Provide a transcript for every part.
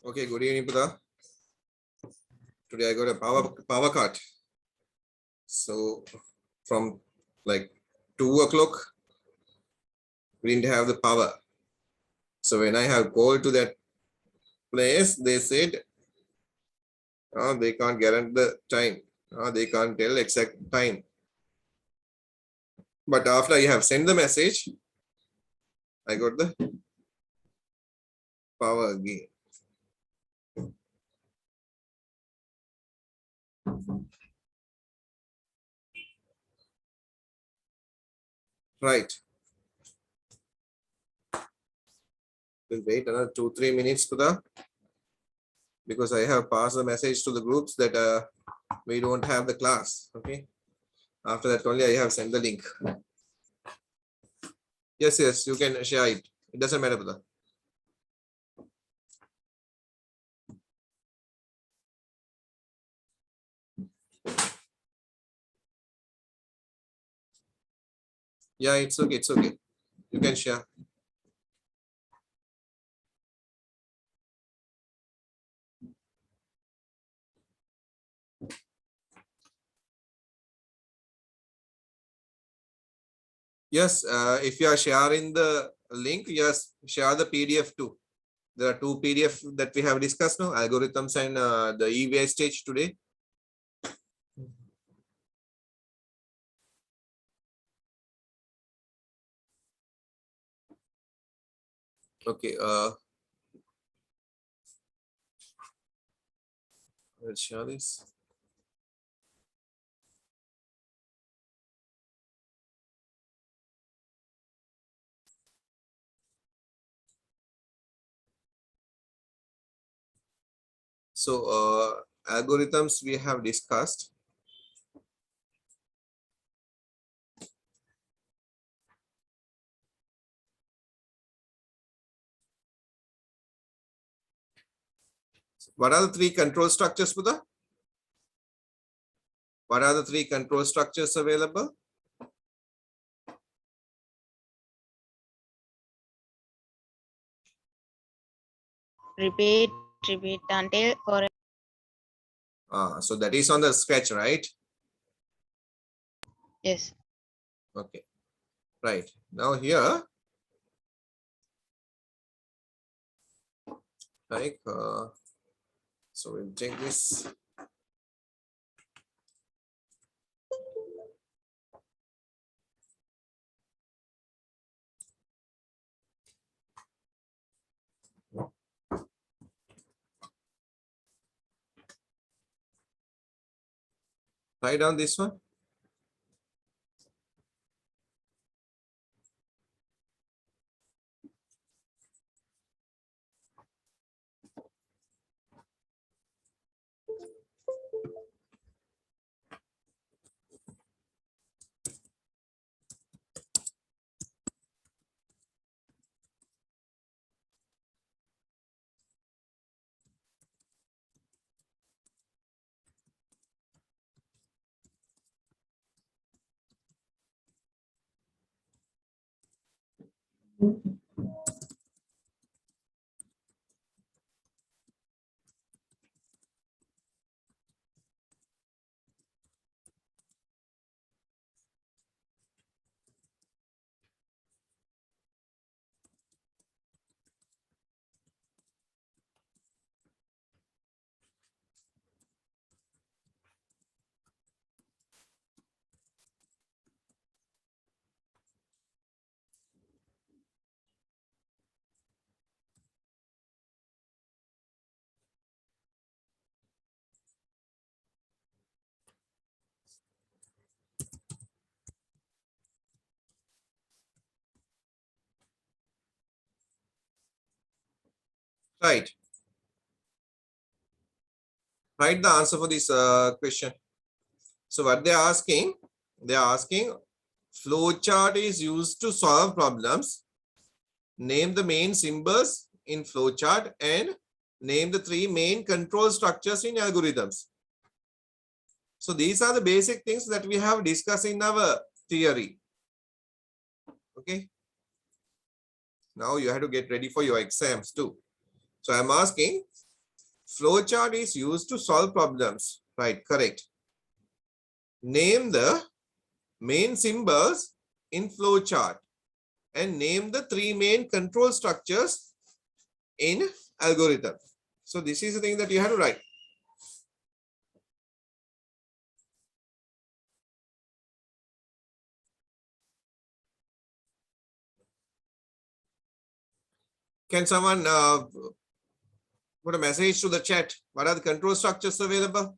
Okay, good evening, Pudha. Today I got a power cut. So from like 2 o'clock, we didn't have the power. So when I have called to that place, they said they can't guarantee the time. They can't tell exact time. But after I have sent the message, I got the power again. Right. We'll wait another 2-3 minutes, Pudha, because I have passed the message to the groups that we don't have the class. Okay. After that only I have sent the link. Yes, you can share it. It doesn't matter, Pudha. Yeah, it's okay. It's okay. You can share. Yes, if you are sharing the link, yes, share the PDF too. There are 2 PDF that we have discussed now, algorithms and the e-wastage today. Okay, let's share this. So algorithms we have discussed. What are the 3 control structures, Buddha? What are the 3 control structures available? Repeat until correct. So that is on the sketch, right? Yes. Okay, right. Now here, like, so we'll take this. Write down this one. Right. Write the answer for this question. So what they're asking flowchart is used to solve problems. Name the main symbols in flowchart and name the 3 main control structures in algorithms. So these are the basic things that we have discussed in our theory. Okay. Now you have to get ready for your exams too. So I'm asking, Flowchart is used to solve problems. Right, correct. Name the main symbols in flowchart and name the three main control structures in algorithm. So this is the thing that you have to write. Can someone put a message to the chat? What are the control structures available?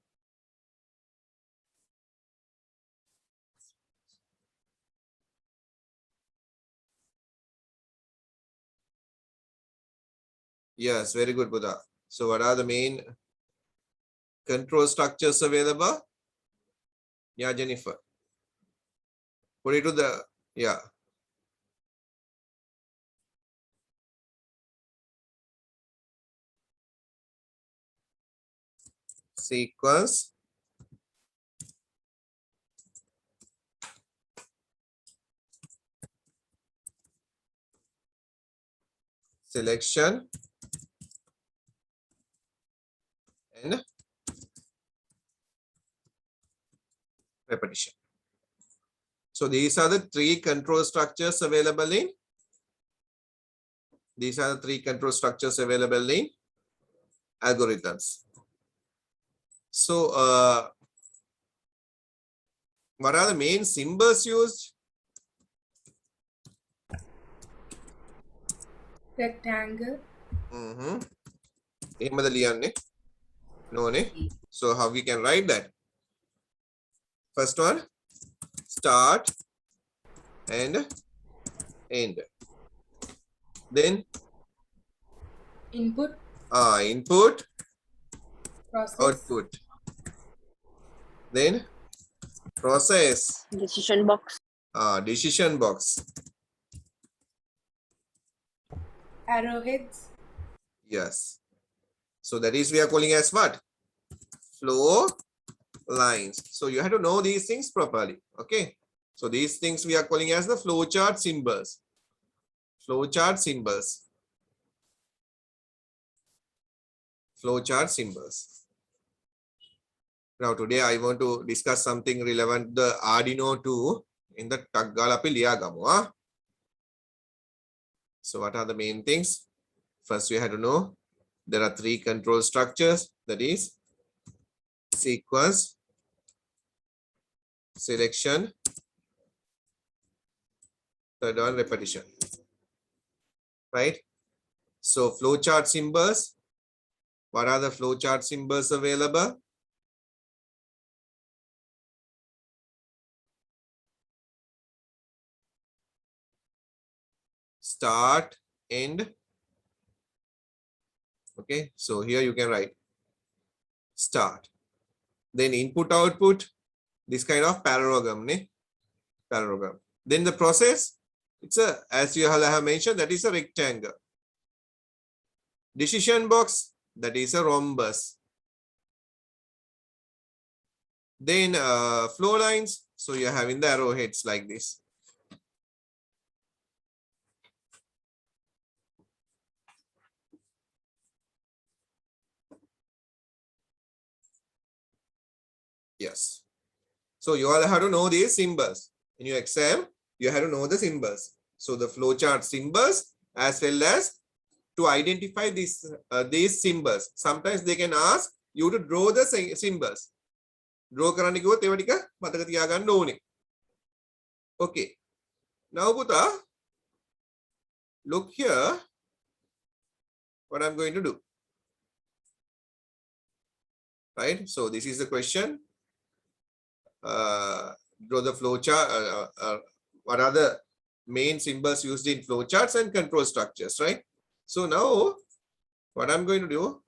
Yes, very good, Buddha. So what are the main control structures available? Yeah, Jennifer. Put it to the, yeah. Sequence. Selection. And repetition. So these are the three control structures available in. These are the three control structures available in algorithms. So what are the main symbols used? Rectangle. No, ne? So how we can write that? First one, start and end. Then Input. Input, Process. output. Then process. Decision box. Decision box. Arrowheads. Yes. So that is we are calling as what? Flow lines. So you have to know these things properly. Okay. So these things we are calling as the flowchart symbols. Flowchart symbols. Flowchart symbols. Now today I want to discuss something relevant the Arduino 2 in the Taggalapi Liagamu. So what are the main things? First we have to know there are three control structures, that is sequence, selection, third one repetition. Right? So flowchart symbols. What are the flowchart symbols available? Start, end. Okay, so here you can write start. Then input, output, this kind of parallelogram. Parallelogram. Then the process, it's a, as you have mentioned, that is a rectangle. Decision box, that is a rhombus. Then flow lines, so you're having the arrowheads like this. Yes. So you all have to know these symbols. In your exam, you have to know the symbols. So the flowchart symbols as well as to identify these symbols. Sometimes they can ask you to draw the symbols. Draw කරන්න කිව්වොත් ඒව ටික මතක තියාගන්න ඕනේ. Okay. Now Buddha, look here what I'm going to do. Right? So this is the question. Draw the flowchart. What are the main symbols used in flowcharts and control structures, right? So now what I'm going to do,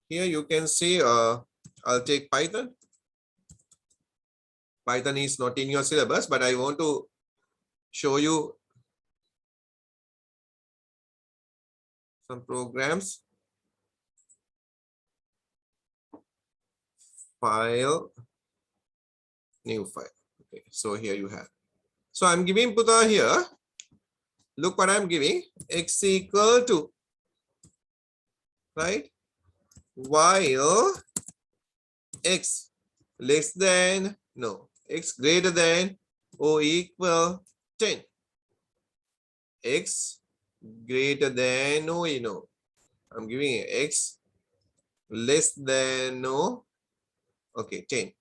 here you can see, I'll take Python. Python is not in your syllabus, but I want to show you some programs. File, new file. Okay, so here you have. So I'm giving Buddha here Look what I'm giving. X equal to, right? While x less than, no, x greater than or equal 10. X greater than or, I'm giving x less than or, okay, 10.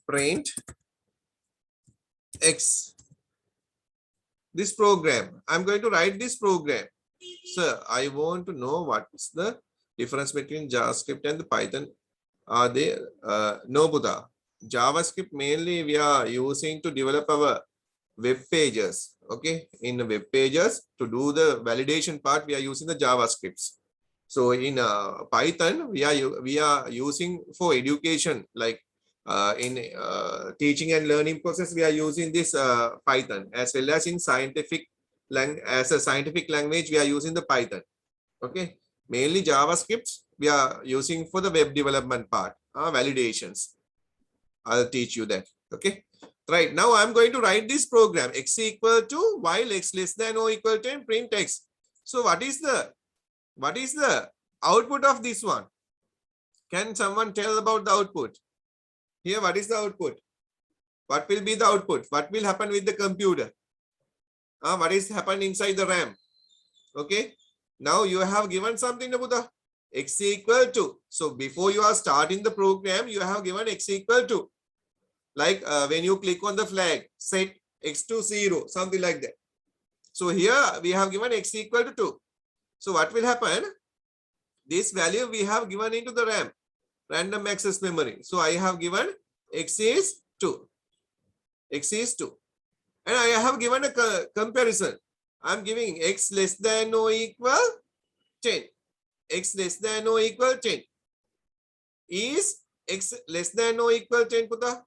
Print x. This program, I'm going to write this program. Sir, I want to know what is the difference between JavaScript and the Python. Are they? No, Buddha. JavaScript mainly we are using to develop our web pages. Okay, in the web pages to do the validation part, we are using the JavaScripts. So in Python, we are using for education, like in teaching and learning process, we are using this Python, as well as in scientific as a scientific language, we are using the Python. Okay, mainly JavaScripts we are using for the web development part, validations. I'll teach you that. Okay, right now I'm going to write this program. X equal to while x less than or equal to 10, print x. So what is the output of this one? Can someone tell about the output? Here, what is the output? What will be the output? What will happen with the computer? What is happening inside the RAM? Okay, now you have given something about the x equal to. So before you are starting the program, you have given x equal to. Like when you click on the flag, set x to 0, something like that. So here we have given x equal to 2. So what will happen? This value we have given into the RAM, random access memory. So I have given x is 2. X is 2. And I have given a comparison. I'm giving x less than or equal 10. X less than or equal 10. Is x less than or equal 10, Putta?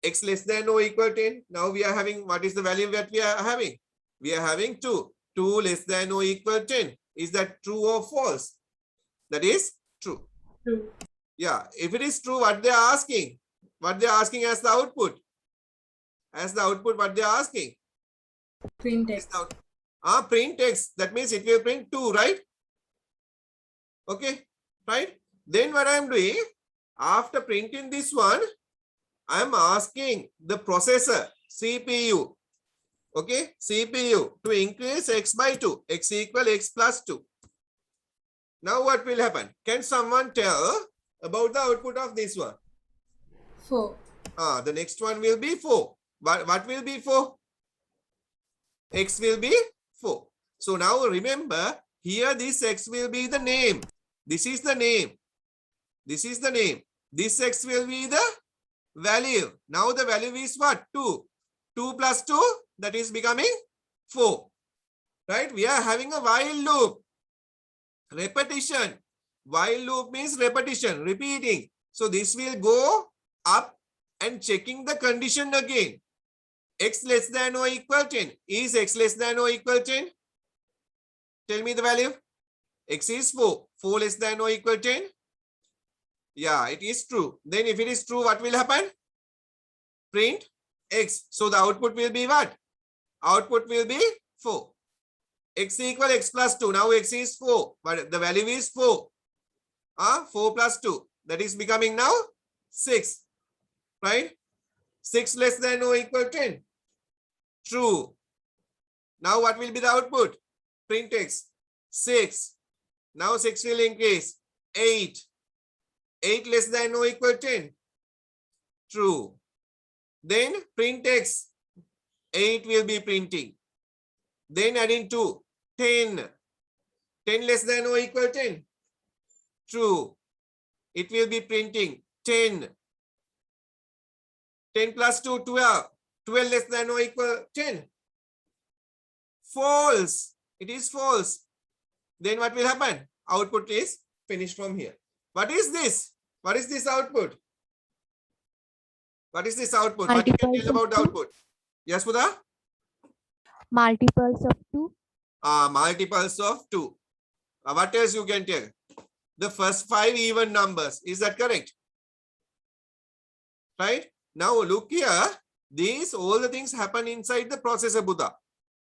X less than or equal 10. Now we are having, what is the value that we are having? We are having 2. 2 less than or equal 10. Is that true or false? That is true. True. Yeah, if it is true, what they are asking? What they are asking as the output? As the output, what they are asking? Print x. Print x. That means it will print 2, right? Okay, right? Then what I am doing, after printing this one, I am asking the processor, CPU, okay, CPU to increase x by 2, x equal x plus 2. Now what will happen? Can someone tell about the output of this one? 4. The next one will be 4. But what will be 4? X will be 4. So now remember, here this x will be the name. This is the name. This is the name. This x will be the value. Now the value is what? 2. 2 plus 2, that is becoming 4. Right? We are having a while loop. Repetition. While loop means repetition, repeating. So this will go up and checking the condition again. X less than or equal 10. Is x less than or equal 10? Tell me the value. X is 4. 4 less than or equal 10? Yeah, it is true. Then if it is true, what will happen? Print x. So the output will be what? Output will be 4. X equal x plus 2. Now x is 4. But the value is 4. 4 plus 2. That is becoming now 6. Right? 6 less than or equal 10. True. Now what will be the output? Print x. 6. Now 6 will increase. 8. 8 less than or equal 10. True. Then print x. 8 will be printing. Then adding 2. 10. 10 less than or equal 10. True. It will be printing 10. 10 plus 2, 12. 12 less than or equal 10. False. It is false. Then what will happen? Output is finished from here. What is this? What is this output? What is this output? What you can tell about the output? Yes, Buddha? Multiples of 2. Multiples of 2. What else you can tell? The first 5 even numbers. Is that correct? Right? Now look here. These all the things happen inside the processor, Buddha.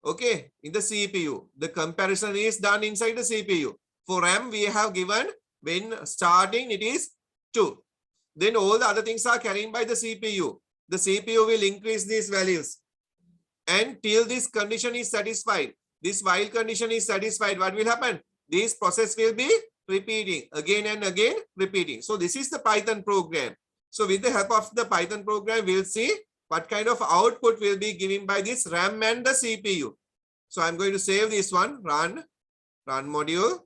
Okay, in the CPU. The comparison is done inside the CPU. For RAM, we have given when starting it is 2. Then all the other things are carried by the CPU. The CPU will increase these values. And till this condition is satisfied, this while condition is satisfied, what will happen? This process will be repeating again and again, repeating. So this is the Python program. So with the help of the Python program, we'll see what kind of output will be given by this RAM and the CPU. So I'm going to save this one, run module.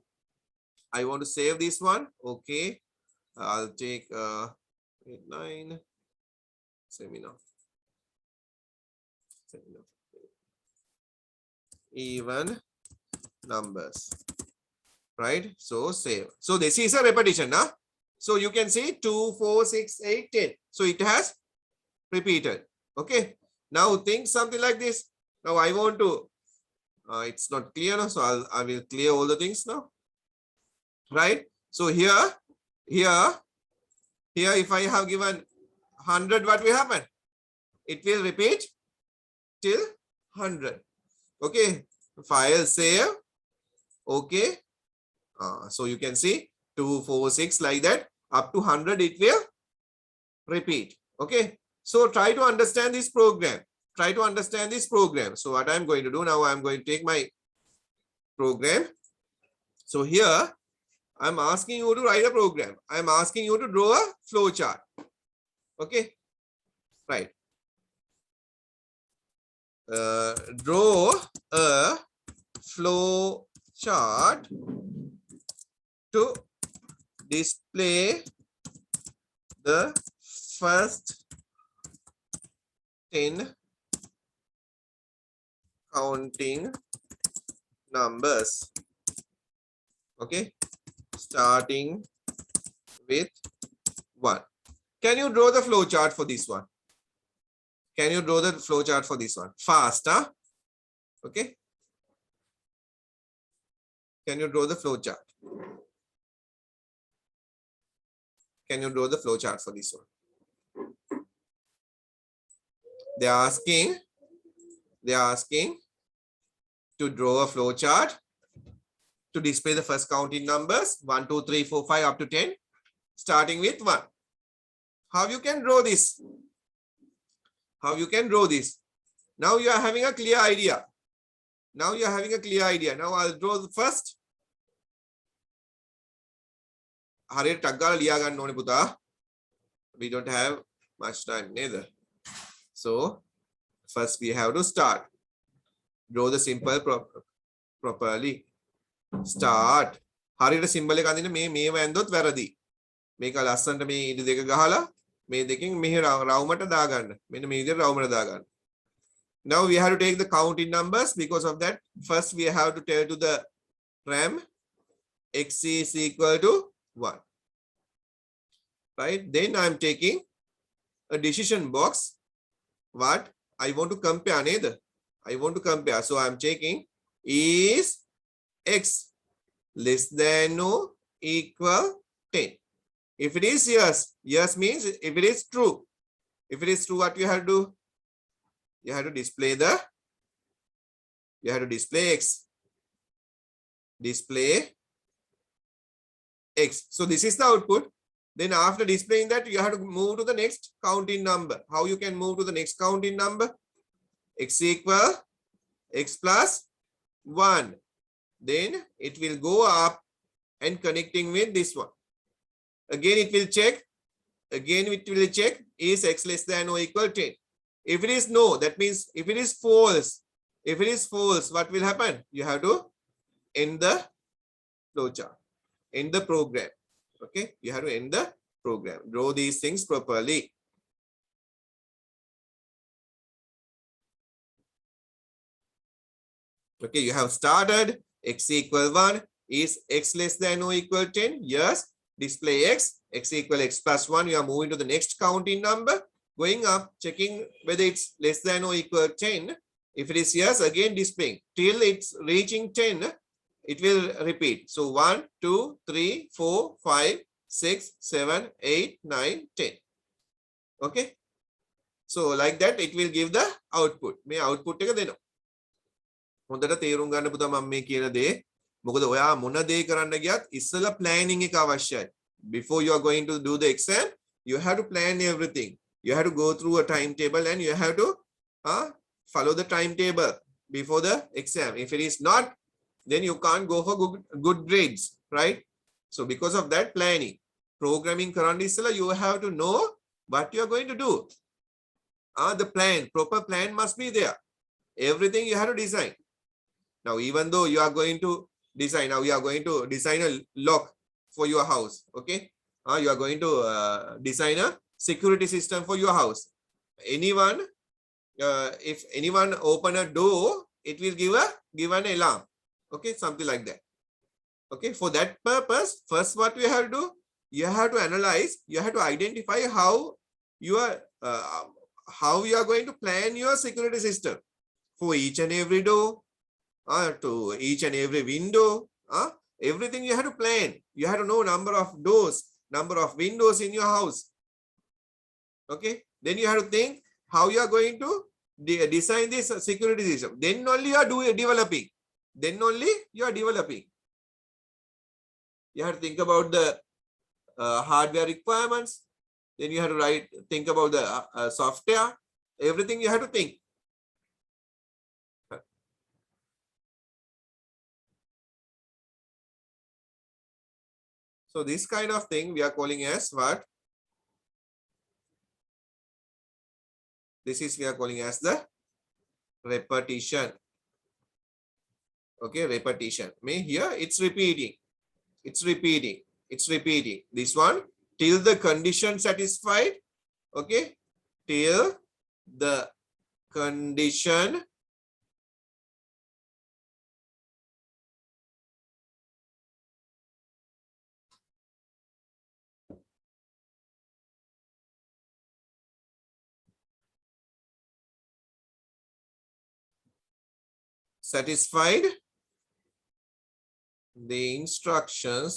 I want to save this one. Okay. I'll take 9 seminar. Even numbers, right? So save. So this is a repetition now. So you can see 2, 4, 6, 8, 10. So it has repeated. Okay. Now think something like this. Now I want to, it's not clear now. So I will clear all the things now. Right. So here, if I have given 100, what will happen? It will repeat till 100. Okay, file save. Okay, so you can see 2, 4, 6 like that up to 100 it will repeat. Okay, so try to understand this program. Try to understand this program. So what I'm going to do now, I'm going to take my program. So here I'm asking you to write a program. I'm asking you to draw a flow chart. Okay, right. Draw a flow chart to display the first 10 counting numbers. Okay, starting with 1. Can you draw the flow chart for this one? Can you draw the flow chart for this one? Fast, huh? Okay. Can you draw the flow chart? Can you draw the flow chart for this one? They're asking to draw a flow chart to display the first counting numbers 1, 2, 3, 4, 5 up to 10, starting with 1. How you can draw this? How you can draw this? Now you are having a clear idea. Now you are having a clear idea. Now I'll draw the first. We don't have much time neither. So first we have to start. Draw the symbol properly. Start. හරියට symbol එක අඳින්න මේ වැන්දොත් වැරදි. මේක ලස්සනට මේ ඉදි දෙක ගහලා මේ දෙකෙන් මෙහි රවුමට දාගන්න. මෙන්න මේ විදිහට රවුමට දාගන්න. Now we have to take the counting numbers. Because of that, first we have to tell to the RAM x is equal to 1. Right? Then I'm taking a decision box. What? I want to compare neither. I want to compare. So I'm taking is x less than or equal 10. If it is yes, yes means if it is true. If it is true, what you have to do? You have to display x. Display x. So this is the output. Then after displaying that, you have to move to the next counting number. How you can move to the next counting number? X equal x plus 1. Then it will go up and connecting with this one. Again, it will check. Again, it will check is x less than or equal 10. If it is no, that means if it is false, what will happen? You have to end the flowchart, end the program. Okay, you have to end the program. Draw these things properly. Okay, you have started. X equal 1 is x less than or equal 10. Yes. Display x. X equal x plus 1. You are moving to the next counting number. Going up, checking whether it's less than or equal 10. If it is yes, again displaying. Till it's reaching 10, it will repeat. So 1, 2, 3, 4, 5, 6, 7, 8, 9, 10. Okay. So like that, it will give the output. May output take a හොඳට තේරුම් ගන්න පුතා මම මේ කියන දේ. මොකද ඔයා මොන දේ කරන්න ගියත් ඉස්සෙල්ලා planning එක අවශ්‍යයි. Before you are going to do the exam, you have to plan everything. You have to go through a timetable and you have to follow the timetable before the exam. If it is not, then you can't go for good grades, right? So because of that planning, programming කරන්න ඉස්සෙල්ලා you have to know what you are going to do. The plan, proper plan must be there. Everything you have to design. Now, even though you are going to design, now you are going to design a lock for your house, okay? You are going to design a security system for your house. Anyone, if anyone open a door, it will give an alarm, okay? Something like that, okay? For that purpose, first what you have to do, you have to analyze, you have to identify how you are going to plan your security system for each and every door, to each and every window, everything you have to plan. You have to know number of doors, number of windows in your house, okay? Then you have to think how you are going to design this security system. Then only you are developing. Then only you are developing. You have to think about the hardware requirements. Then you have to think about the software. Everything you have to think. So this kind of thing we are calling as what? This is we are calling as the repetition. Okay, repetition. Here it's repeating. It's repeating. It's repeating. This one till the condition satisfied. Okay, till the condition satisfied, the instructions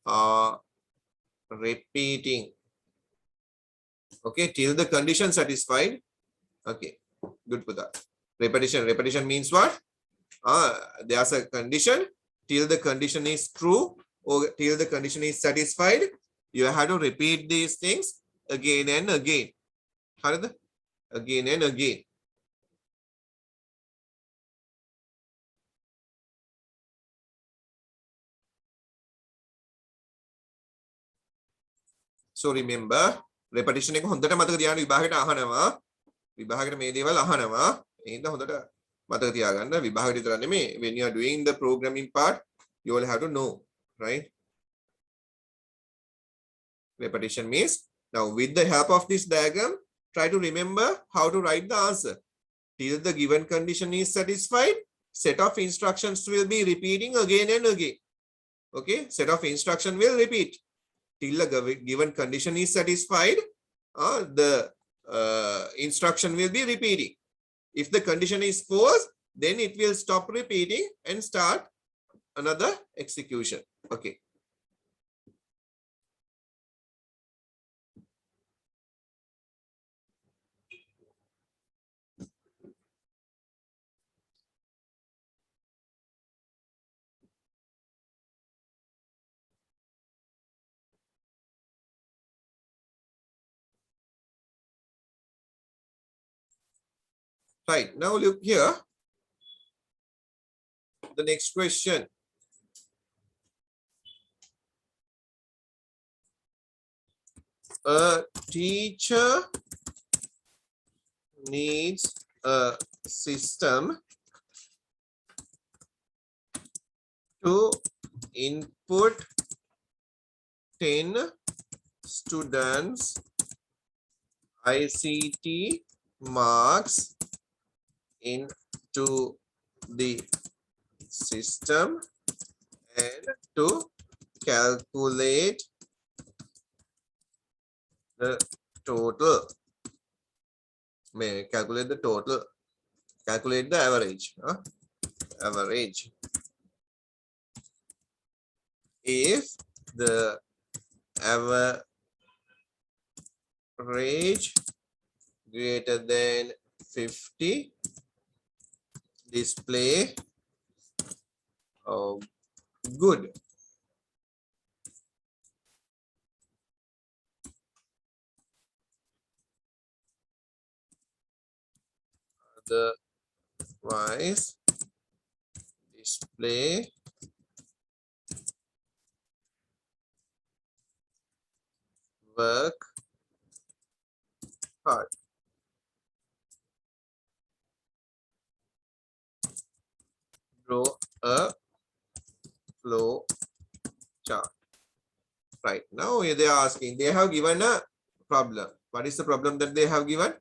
are repeating. Okay, till the condition satisfied. Okay, good for that. Repetition means what? There's a condition. Till the condition is true or till the condition is satisfied, you have to repeat these things again and again. Again and again. So remember, repetition එක හොඳට මතක තියාගන්න. විභාගයට අහනවා. විභාගයට මේ දේවල් අහනවා. එහෙනම් හොඳට මතක තියාගන්න. විභාගයට විතර නෙමෙයි. When you are doing the programming part, you will have to know, right? Repetition means, now with the help of this diagram, try to remember how to write the answer. Till the given condition is satisfied, set of instructions will be repeating again and again. Okay, set of instruction will repeat. Till the given condition is satisfied, the instruction will be repeating. If the condition is false, then it will stop repeating and start another execution. Okay. Right, now look here. The next question. A teacher needs a system to input 10 students ICT marks into the system and to calculate the total. Calculate the total. Calculate the average. Average. If the average greater than 50 display good. Otherwise display work hard. Draw a flow chart. Right now they are asking, they have given a problem. What is the problem that they have given?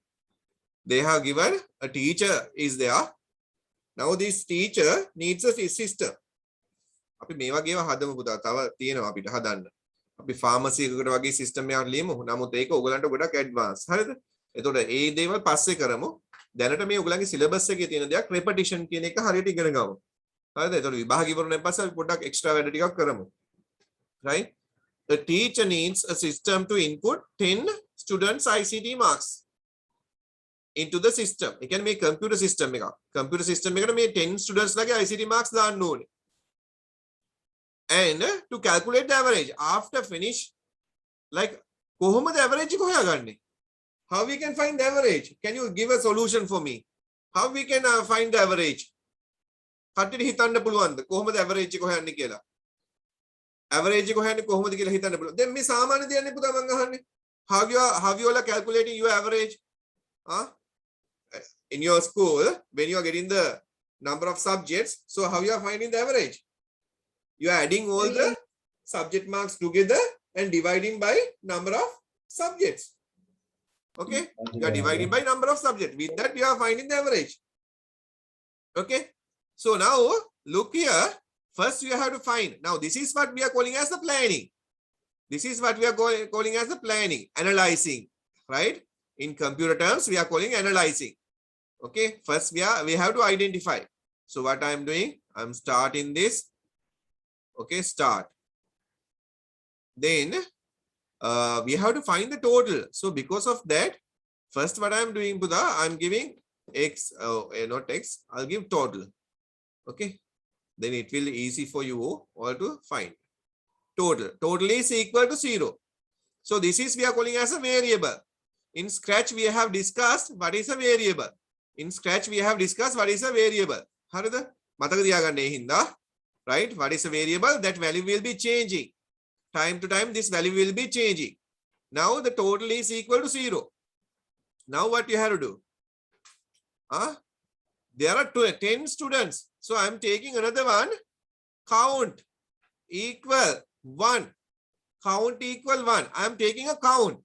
They have given a teacher is there. Now this teacher needs a system. අපි මේ වගේව හදමු පුතා. තව තියෙනවා අපිට හදන්න. අපි pharmacy එකකට වගේ සිස්ටම් එකක් ලියමු. නමුත් ඒක ඔයගලන්ට ගොඩක් ඇඩ්වාන්ස්. හරිද? එතකොට ඒ දේවල් පස්සේ කරමු. දැනට මේ ඔයගලන්ගේ සිලබස් එකේ තියෙන දෙයක් repetition කියන එක හරියට ඉගෙන ගමු. හරිද? එතකොට විභාග ඉවරණයෙන් පස්සේ අපි පොඩ්ඩක් එක්ස්ට්‍රා වැඩ ටිකක් කරමු. Right? The teacher needs a system to input 10 students ICT marks into the system. ඒ කියන්නේ මේ computer system එකක්. computer system එකට මේ 10 students ලගේ ICT marks දාන්න ඕනේ. And to calculate the average after finish, like කොහොමද average එක හොයාගන්නේ? How we can find the average? Can you give a solution for me? How we can find the average? කට්ටියට හිතන්න පුළුවන්ද කොහොමද average එක හොයන්නේ කියලා? Average එක හොයන්නේ කොහොමද කියලා හිතන්න පුළුවන්. දැන් මේ සාමාන්‍ය දෙයක්නේ පුතා මම අහන්නේ. How you are calculating your average? In your school, when you are getting the number of subjects, so how you are finding the average? You are adding all the subject marks together and dividing by number of subjects. Okay, you are dividing by number of subjects. With that, you are finding the average. Okay, so now look here. First, you have to find. Now, this is what we are calling as the planning. This is what we are calling as the planning, analyzing, right? In computer terms, we are calling analyzing. Okay, first we have to identify. So what I am doing, I am starting this. Okay, start. Then we have to find the total. So because of that, first what I am doing, Buddha, I am giving x, not x, I'll give total. Okay, then it will be easy for you all to find. Total. Total is equal to 0. So this is we are calling as a variable. In Scratch, we have discussed what is a variable. In Scratch, we have discussed what is a variable. Harada? Mataka diyaganne hinda. Right? What is a variable? That value will be changing. Time to time, this value will be changing. Now the total is equal to 0. Now what you have to do? There are 10 students. So I am taking another one. Count equal 1. Count equal 1. I am taking a count.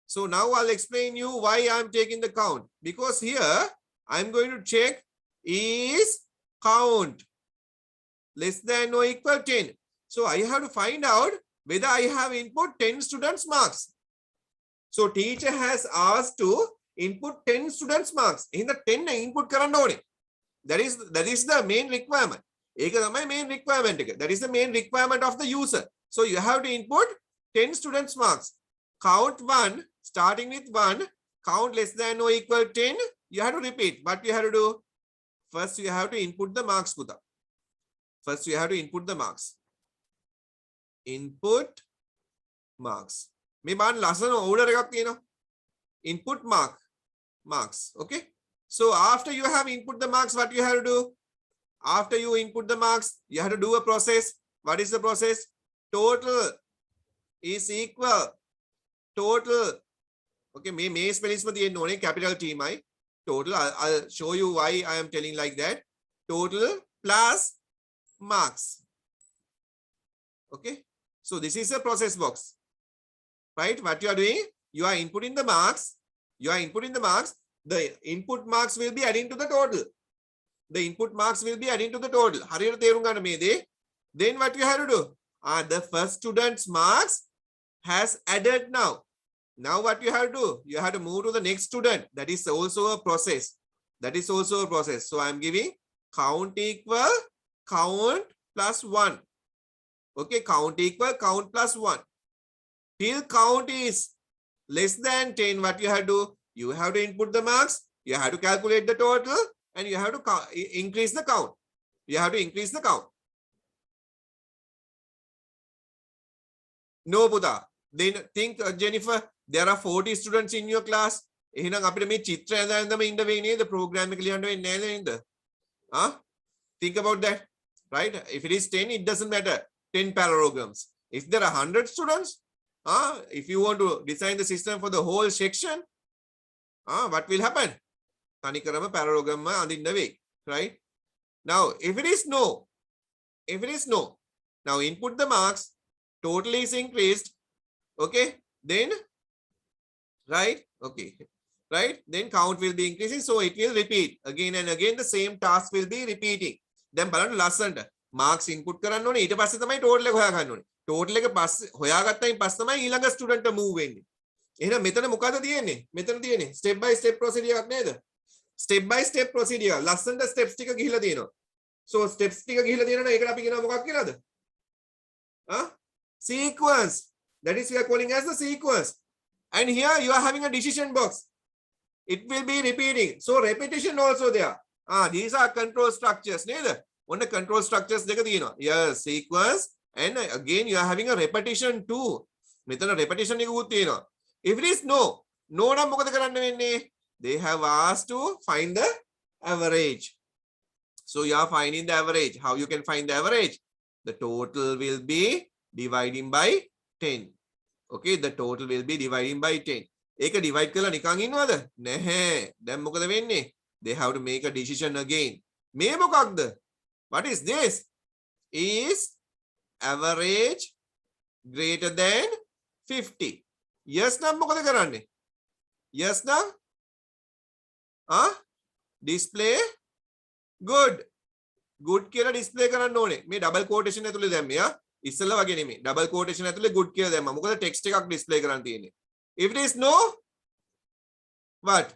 So now I'll explain you why I am taking the count. Because here I am going to check is count less than or equal 10. So I have to find out whether I have input 10 students marks. So teacher has asked to input 10 students marks. In the 10 input karanna one. That is the main requirement. Main requirement. That is the main requirement of the user. So you have to input 10 students marks. Count 1, starting with 1, count less than or equal 10. You have to repeat. What you have to do? First, you have to input the marks, Buddha. First, you have to input the marks. Input marks. Me ban lasan order ekak tiyena. Input marks. Okay. So after you have input the marks, what you have to do? After you input the marks, you have to do a process. What is the process? Total is equal. Total. Okay. May spelling is capital T my. Total. I'll show you why I am telling like that. Total plus marks. Okay. So this is a process box. Right? What you are doing? You are inputting the marks. You are inputting the marks. The input marks will be adding to the total. The input marks will be adding to the total. Then what you have to do? The first student's marks has added now. Now what you have to do? You have to move to the next student. That is also a process. That is also a process. So I am giving count equal count plus 1. Okay, count equal count plus 1. Till count is less than 10, what you have to do? You have to input the marks. You have to calculate the total and you have to increase the count. You have to increase the count. No, Buddha. Then think, Jennifer, there are 40 students in your class. එහෙනම් අපිට මේ චිත්‍ර ඇඳන්දම ඉන්න වෙන්නේ නේද? Programme එක ලියන්න වෙන්නේ නැහැ නේද? Huh? Think about that. Right? If it is 10, it doesn't matter. 10 parallelograms. If there are 100 students, if you want to design the system for the whole section, what will happen? තනිකරම parallelogram අඳින්න වෙයි. Right? Now, if it is no, now input the marks, total is increased, okay, then, right, okay, right, then count will be increasing, so it will repeat again and again. The same task will be repeating. Then බලන්න ලස්සනට marks input කරන්න ඕනේ, ඊට පස්සේ තමයි total එක හොයා ගන්න ඕනේ. total එක පස්සේ හොයාගත්තයින් පස්සේ තමයි ඊළඟ student move වෙන්නේ. එහෙනම් මෙතන මොකද තියෙන්නේ? මෙතන තියෙන්නේ step by step procedure එකක් නේද? step by step procedure. ලස්සනට steps ටික ගිහිලා තියෙනවා. so steps ටික ගිහිලා තියෙනවා නම් ඒකට අපි කියනවා මොකක් කියලාද? Sequence. That is we are calling as the sequence. And here you are having a decision box. It will be repeating. So repetition also there. These are control structures. On the control structures, yes, sequence. And again, you are having a repetition too. Repetition. If it is no, they have asked to find the average. So you are finding the average. How you can find the average? The total will be dividing by 10. Okay, the total will be dividing by 10. ඒක divide කරලා නිකන් ඉන්නවද? නැහැ. දැන් මොකද වෙන්නේ? They have to make a decision again. මේ මොකක්ද? What is this? Is average greater than 50? Yes නම් මොකද කරන්නේ? Yes නම් display good. good කියලා display කරන්න ඕනේ. මේ double quotation ඇතුලේ දැම්මේ ඉස්සෙල්ලා වගේ නෙමෙයි. double quotation ඇතුලේ good කියලා දැම්මා. මොකද text එකක් display කරන්න තියෙන්නේ. If it is no, what?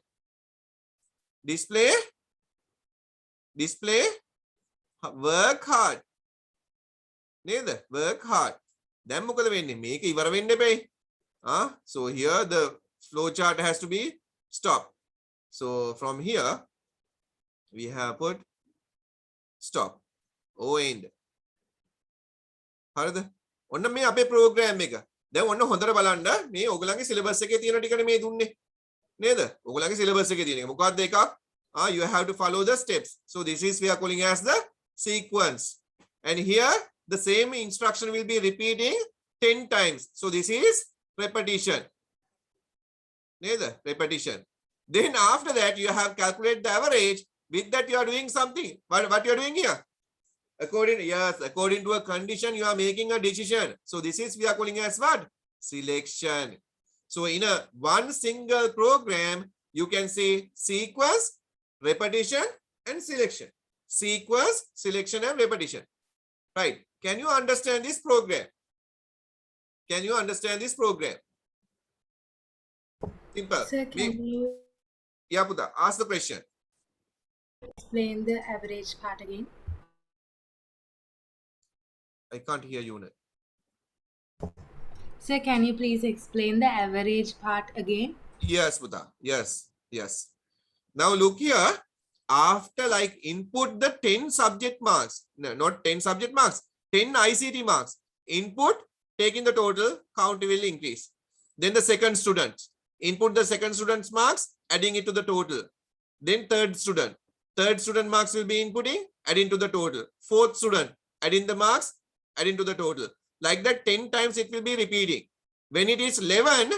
Display work hard. නේද? work hard. දැන් මොකද වෙන්නේ? මේක ඉවර වෙන්න එපැයි. So here the flow chart has to be stopped. So from here we have put stop. end. හරිද? ඔන්න මේ අපේ ප්‍රෝග්‍රෑම් එක. දැන් ඔන්න හොඳට බලන්න මේ ඔයගලගේ සිලබස් එකේ තියෙන ටිකනේ මේ දුන්නේ. නේද? ඔයගලගේ සිලබස් එකේ තියෙන එක. මොකක්ද එකක්? You have to follow the steps. So this is we are calling as the sequence. And here the same instruction will be repeating 10 times. So this is repetition. Neda? Repetition. Then after that you have calculated the average. With that you are doing something. What you are doing here? According to a condition you are making a decision. So this is we are calling as what? Selection. So in a one single program you can say sequence, repetition and selection. Sequence, selection and repetition. Right? Can you understand this program? Can you understand this program? Simple. Sir, can you Yeah, Buddha, ask the question. explain the average part again? I can't hear you. Sir, can you please explain the average part again? Yes, Buddha. Yes. Now look here. After like input the 10 subject marks. No, not 10 subject marks. 10 ICT marks. Input, taking the total, count will increase. Then the second student. Input the second student's marks, adding it to the total. Then third student. Third student marks will be inputting, adding to the total. Fourth student, adding the marks, adding to the total. Like that 10 times it will be repeating. When it is 11,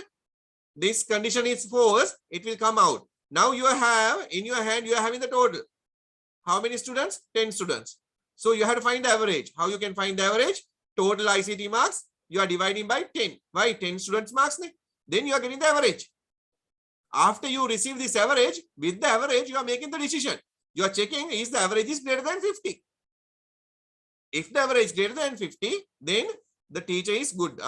this condition is false, it will come out. Now you have, in your hand, you are having the total. How many students? 10 students. So you have to find the average. How you can find the average? Total ICT marks, you are dividing by 10. Why? 10 students marks. Then you are getting the average. After you receive this average, with the average, you are making the decision. You are checking is the average is greater than 50. If the average is greater than 50, then the teacher is good.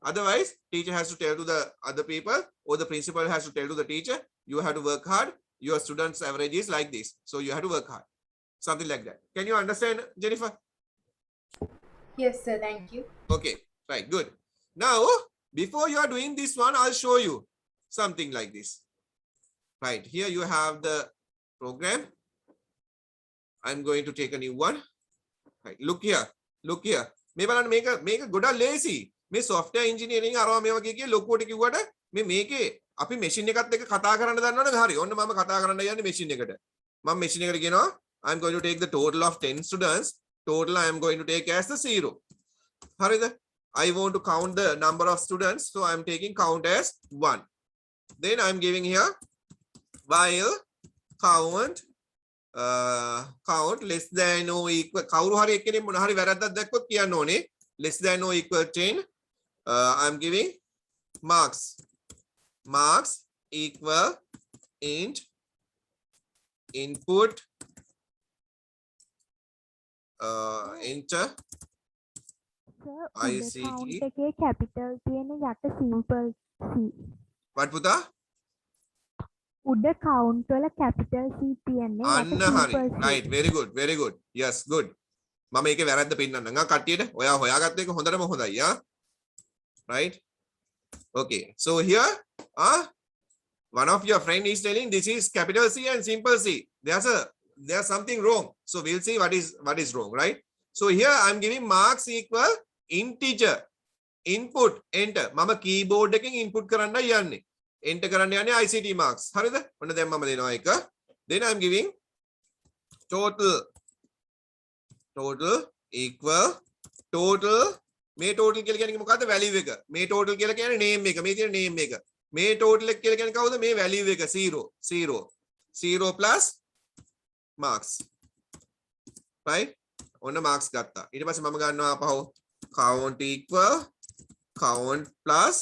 Otherwise, teacher has to tell to the other people or the principal has to tell to the teacher, you have to work hard. Your student's average is like this. So you have to work hard. Something like that. Can you understand, Jennifer? Yes, sir. Thank you. Okay, right, good. Now, before you are doing this one, I'll show you something like this. Right, here you have the program. I'm going to take a new one. Right, look here. මේ බලන්න මේක ගොඩක් lazy. මේ software engineering අරවා මේ වගේ කිය ලොකුවට කිව්වට මේකේ අපි machine එකත් එක්ක කතා කරන්න දන්නවනේ හරි. ඔන්න මම කතා කරන්න යන්නේ machine එකට. මම machine එකට කියනවා I'm going to take the total of 10 students. Total I am going to take as the 0. හරිද? I want to count the number of students, so I am taking count as 1. Then I am giving here while count less than or equal කවුරු හරි එක්කෙනෙක් මොන හරි වැරද්දක් දැක්කොත් කියන්න ඕනේ less than or equal 10. I am giving marks equal int input enter Sir, ICT. count එකේ capital තියෙන යට simple C. what පුතා උඩ count වල capital C තියෙන්නේ අන්න හරි right very good yes good මම මේකේ වැරද්ද පෙන්නන්නම් කට්ටියට ඔයා හොයාගත්ත එක හොඳටම හොඳයි right okay so here one of your friend is telling this is capital C and simple C. There's something wrong, so we'll see what is wrong, right? So here I'm giving marks equal integer input enter mama keyboard එකෙන් input කරන්නයි යන්නේ enter කරන්න යන්නේ ICT marks හරිද ඔන්න දැන් මම දෙනවා එක then I'm giving total equal total මේ total කියලා කියන්නේ මොකද්ද value එක මේ total කියලා කියන්නේ name එක මේ තියෙන name එක මේ total එක කියලා කියන්නේ කවුද මේ value එක 0 plus marks right ඔන්න marks ගත්තා ඊට පස්සේ මම ගන්නවා අපහව count equal count plus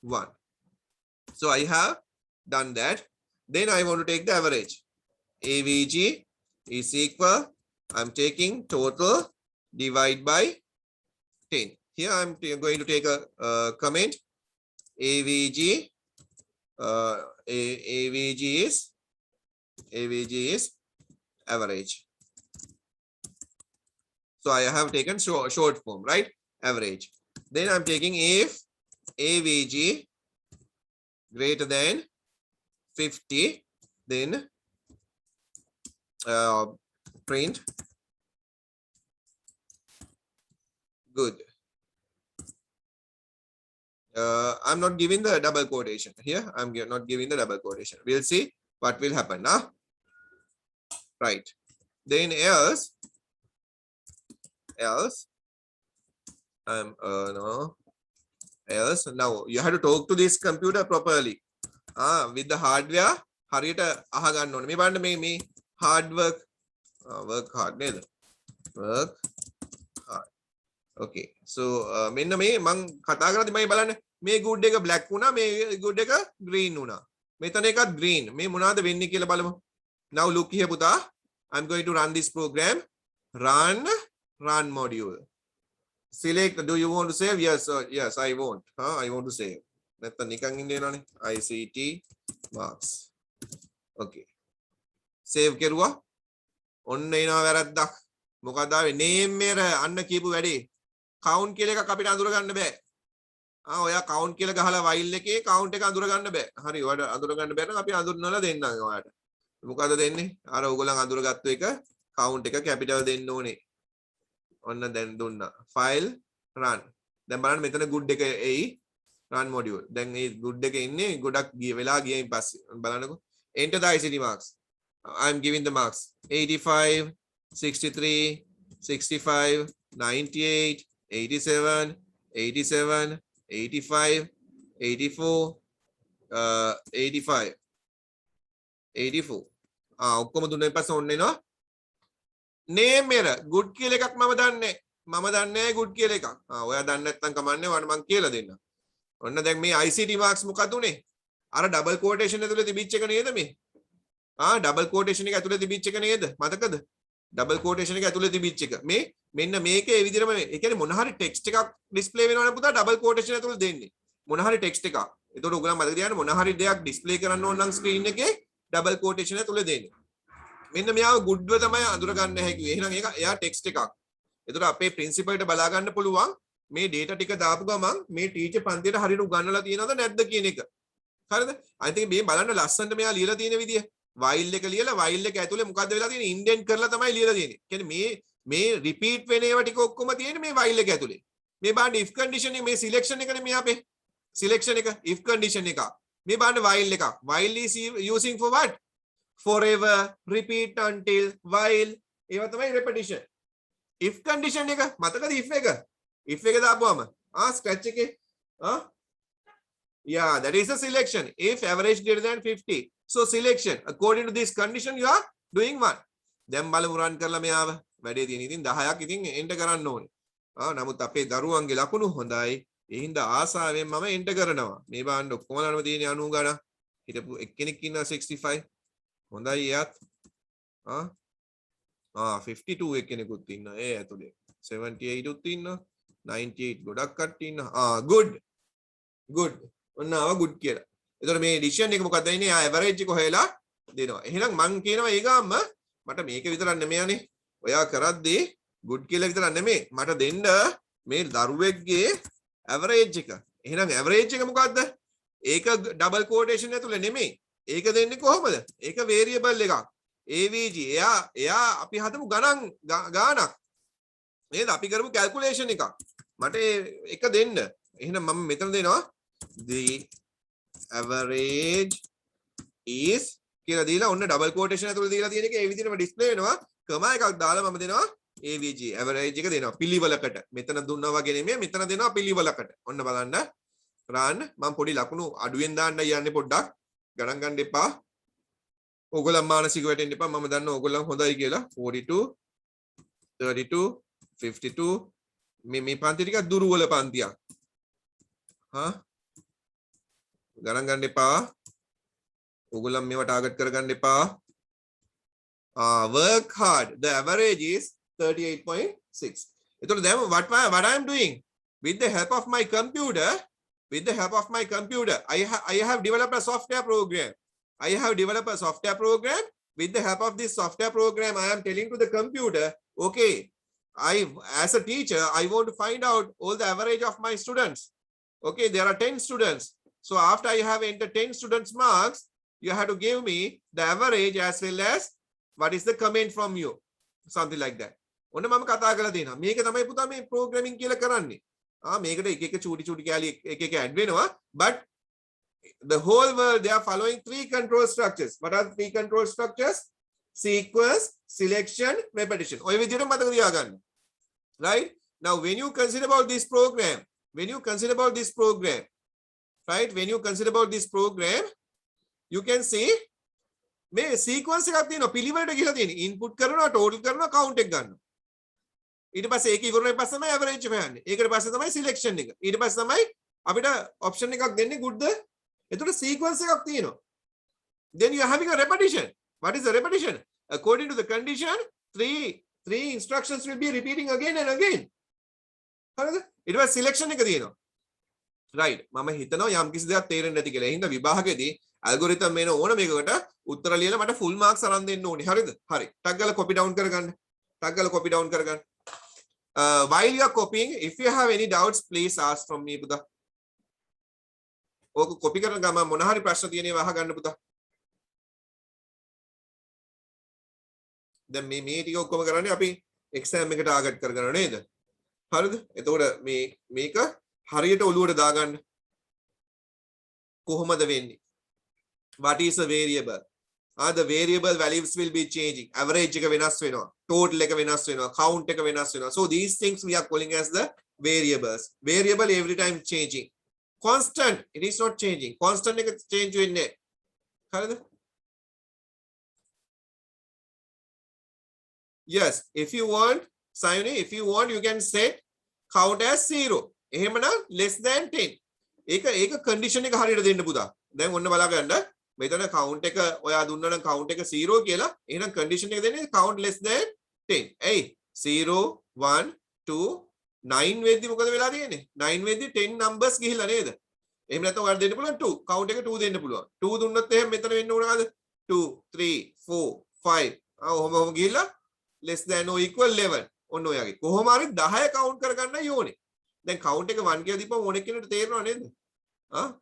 1. So I have done that. Then I want to take the average. AVG is equal, I'm taking total divide by 10. Here I'm going to take a comment. AVG is average. So I have taken short form, right? Average. Then I'm taking if AVG greater than 50, then print good. I'm not giving the double quotation here. I'm not giving the double quotation. We'll see what will happen now. Right. Then else else now you have to talk to this computer properly with the hardware හරියට අහගන්න ඕනේ මේ බලන්න මේ hard work hard නේද work hard okay so මෙන්න මේ මම කතා කරද්දි මම බලන්න මේ good එක black වුණා මේ good එක green වුණා මෙතන එකත් green මේ මොනවද වෙන්නේ කියලා බලමු now look here පුතා I'm going to run this program run module. Select, do you want to save? Yes, yes, I want. I want to save. නැත්නම් නිකන් ඉන්න වෙනවනේ. ICT marks. Okay. Save කරුවා. ඔන්න එනවා වැරද්දක්. මොකද ආවේ name error අන්න කියපු වැඩේ. count කියලා එකක් අපිට අඳුර ගන්න බෑ. ඔයා count කියලා ගහලා file එකේ count එක අඳුර ගන්න බෑ. හරි ඔයාලට අඳුර ගන්න බැහැ නම් අපි අඳුරනලා දෙන්නම් ඔයාලට. මොකද දෙන්නේ? අර ඕගොල්ලන් අඳුරගත්තු එක count එක capital දෙන්න ඕනේ. ඔන්න දැන් දුන්නා file run දැන් බලන්න මෙතන good එක එයි run module දැන් මේ good එක ඉන්නේ ගොඩක් වෙලා ගියයින් පස්සේ බලන්නකෝ enter the ICT marks I'm giving the marks 85 63 65 98 87 87 85 84 85 84 ඔක්කොම දුන්නා ඊපස්සේ ඔන්න එනවා name error good කියලා එකක් මම දන්නේ good කියලා එකක් ඔයා දන්නේ නැත්නම් කමන්නේ වань මං කියලා දෙන්න ඔන්න දැන් මේ ICT marks මොකද උනේ අර double quotation ඇතුලේ තිබිච්ච එක නේද මේ double quotation එක ඇතුලේ තිබිච්ච එක නේද මතකද double quotation එක ඇතුලේ තිබිච්ච එක මේ මෙන්න මේකේ ඒ විදිහටම ඒ කියන්නේ මොන හරි text එකක් display වෙනවනේ පුතා double quotation ඇතුලේ දෙන්නේ මොන හරි text එකක් එතකොට ඔයගොල්ලන් මතක තියාගන්න මොන හරි දෙයක් display කරන්න ඕන නම් screen එකේ double quotation ඇතුලේ දෙන්නේ මෙන්න මෙයාව ගුඩ්ව තමයි අඳුර ගන්න හැකි. එහෙනම් ඒක එයා ටෙක්ස්ට් එකක්. ඒතර අපේ ප්‍රින්සිපල්ට බලා ගන්න පුළුවන් මේ data ටික දාපු ගමන් මේ ටීචර් පන්තියට හරියට උගන්වලා තියෙනවද නැද්ද කියන එක. හරිද? I think මේ බලන්න ලස්සනට මෙයා ලියලා තියෙන විදිය. while එක ලියලා while එක ඇතුලේ මොකද්ද වෙලා තියෙන්නේ? indent කරලා තමයි ලියලා තියෙන්නේ. කියන්නේ මේ repeat වෙන ඒවා ටික ඔක්කොම තියෙන්නේ මේ while එක ඇතුලේ. මේ බලන්න if condition එක මේ selection එකනේ මේ අපේ selection එක if condition එක. මේ බලන්න while එකක්. while is using for what? Forever, repeat until, while. ඒවා තමයි repetition. if condition එක මතකද if එක? if එක දාපුවම scratch එකේ yeah, that is a selection. If average greater than 50. So selection. According to this condition, you are doing one. දැන් බලමු run කරලා මෙයාව. වැඩේ තියෙන ඉතින් 10ක් ඉතින් enter කරන්න ඕනේ. නමුත් අපේ දරුවන්ගේ ලකුණු හොඳයි. ඒ හින්දා ආසාවෙන් මම enter කරනවා. මේ බලන්න ඔක්කොමලම තියෙන 90 ගණන්. හිටපු එක්කෙනෙක් ඉන්නවා 65. හොඳයි එයාත්. 52 එක්කෙනෙකුත් ඉන්නවා. ඒ ඇතුලේ. 78 උත් ඉන්නවා. 98 ගොඩක් කට්ටිය ඉන්නවා. good. good. ඔන්න ආව good කියලා. එතකොට මේ decision එක මොකක්ද වෙන්නේ? average එක හොයලා දෙනවා. එහෙනම් මං කියනවා ඊගාම මට මේක විතරක් නෙමෙයිනේ. ඔයා කරද්දී good කියලා විතරක් නෙමෙයි. මට දෙන්න මේ දරුවෙක්ගේ average එක. එහෙනම් average එක මොකද්ද? ඒක double quotation ඇතුලේ නෙමෙයි. ඒක දෙන්නේ කොහොමද? ඒක variable එකක්. AVG. එයා අපි හදමු ගණන් ගානක්. නේද? අපි කරමු calculation එකක්. මට ඒක දෙන්න. එහෙනම් මම මෙතන දෙනවා the average is කියලා දීලා ඔන්න double quotation ඇතුළේ දීලා තියෙන එක ඒ විදිහටම display වෙනවා. කමා එකක් දාලා මම දෙනවා AVG average එක දෙනවා පිළිවෙලකට. මෙතන දුන්නා වගේ නෙමෙයි මෙතන දෙනවා පිළිවෙලකට. ඔන්න බලන්න. run මම පොඩි ලකුණු අඩුවෙන් දාන්න යන්නේ පොඩ්ඩක්. ගණන් ගන්න එපා. ඕගොල්ලන් මානසික වැටෙන්න එපා. මම දන්නවා ඕගොල්ලන් හොඳයි කියලා. 42 32 52 මේ පන්ති ටික දුර්වල පන්තියක්. ගණන් ගන්න එපා. ඕගොල්ලන් මේවා ටාගට් කරගන්න එපා. Work hard. The average is 38.6. එතකොට දැන් what I am doing with the help of my computer, I have developed a software program. With the help of this software program, I am telling to the computer, okay, as a teacher, I want to find out all the average of my students. Okay, there are 10 students. So after I have entered 10 students marks, you have to give me the average as well as what is the comment from you. Something like that. ඔන්න මම කතා කරලා දෙනවා. මේක තමයි පුතා මේ programming කියලා කරන්නේ. මේකට එක චූටි කැලි එක add වෙනවා. But the whole world they are following 3 control structures. What are the 3 control structures? Sequence, selection, repetition. ඔය විදිහට මතක තියාගන්න. Right? Now when you consider about this program, you can see මේ sequence එකක් තියෙනවා පිළිවෙලට ගිහලා තියෙන input කරනවා total කරනවා count එක ගන්නවා ඊට පස්සේ ඒක ඉවර වෙන පස්සේ තමයි average හොයන්නේ ඒකට පස්සේ තමයි selection එක ඊට පස්සේ තමයි අපිට option එකක් දෙන්නේ good එතකොට sequence එකක් තියෙනවා then you are having a repetition. What is the repetition? According to the condition, three instructions will be repeating again and again. හරිද ඊට පස්සේ selection එක තියෙනවා right මම හිතනවා යම් කිසි දෙයක් තේරෙන්නේ නැති කියලා. ඒ හින්දා විභාගෙදී algorithm මේන ඕන මේකට උත්තර ලියලා මට full marks අරන් දෙන්න ඕනේ. හරිද? හරි. ටක් ගාලා copy down කරගන්න. While you are copying, if you have any doubts, please ask from me පුතා. ඕක copy කරන ගමන් මොන හරි ප්‍රශ්න තියෙනවා අහගන්න පුතා. දැන් මේ ටික ඔක්කොම කරන්නේ අපි exam එකට target කරගන්න නේද? හරිද? එතකොට මේක හරියට ඔලුවට දාගන්න. කොහොමද වෙන්නේ? What is a variable? The variable values will be changing. Average එක වෙනස් වෙනවා. Total එක වෙනස් වෙනවා. Count එක වෙනස් වෙනවා. So these things we are calling as the variables. Variable every time changing. Constant, it is not changing. Constant එක change වෙන්නේ. හරිද? Yes, if you want, Sayuni, you can set count as 0. එහෙමනම් less than 10. ඒක condition එක හරියට දෙන්න පුතා. දැන් ඔන්න බලගන්න. මෙතන count එක ඔයා දුන්නා නම් count එක 0 කියලා. එහෙනම් condition එක දෙන්නේ count less than 10. එයි 0 1 2 9 වෙද්දි මොකද වෙලා තියෙන්නේ? 9 වෙද්දි 10 numbers ගිහිල්ලා නේද? එහෙම නැත්නම් ඔයාලා දෙන්න පුළුවන් 2. count එක 2 දෙන්න පුළුවන්. 2 දුන්නොත් එහෙනම් මෙතන වෙන්න ඕන නේද? 2 3 4 5. ඔහොම ගිහිල්ලා less than or equal 11. ඔන්න ඔයගේ. කොහොම හරි 10 count කරගන්නයි ඕනේ. දැන් count එක 1 කියලා දීපුවම ඕනෙක් කෙනෙකුට තේරෙනව නේද?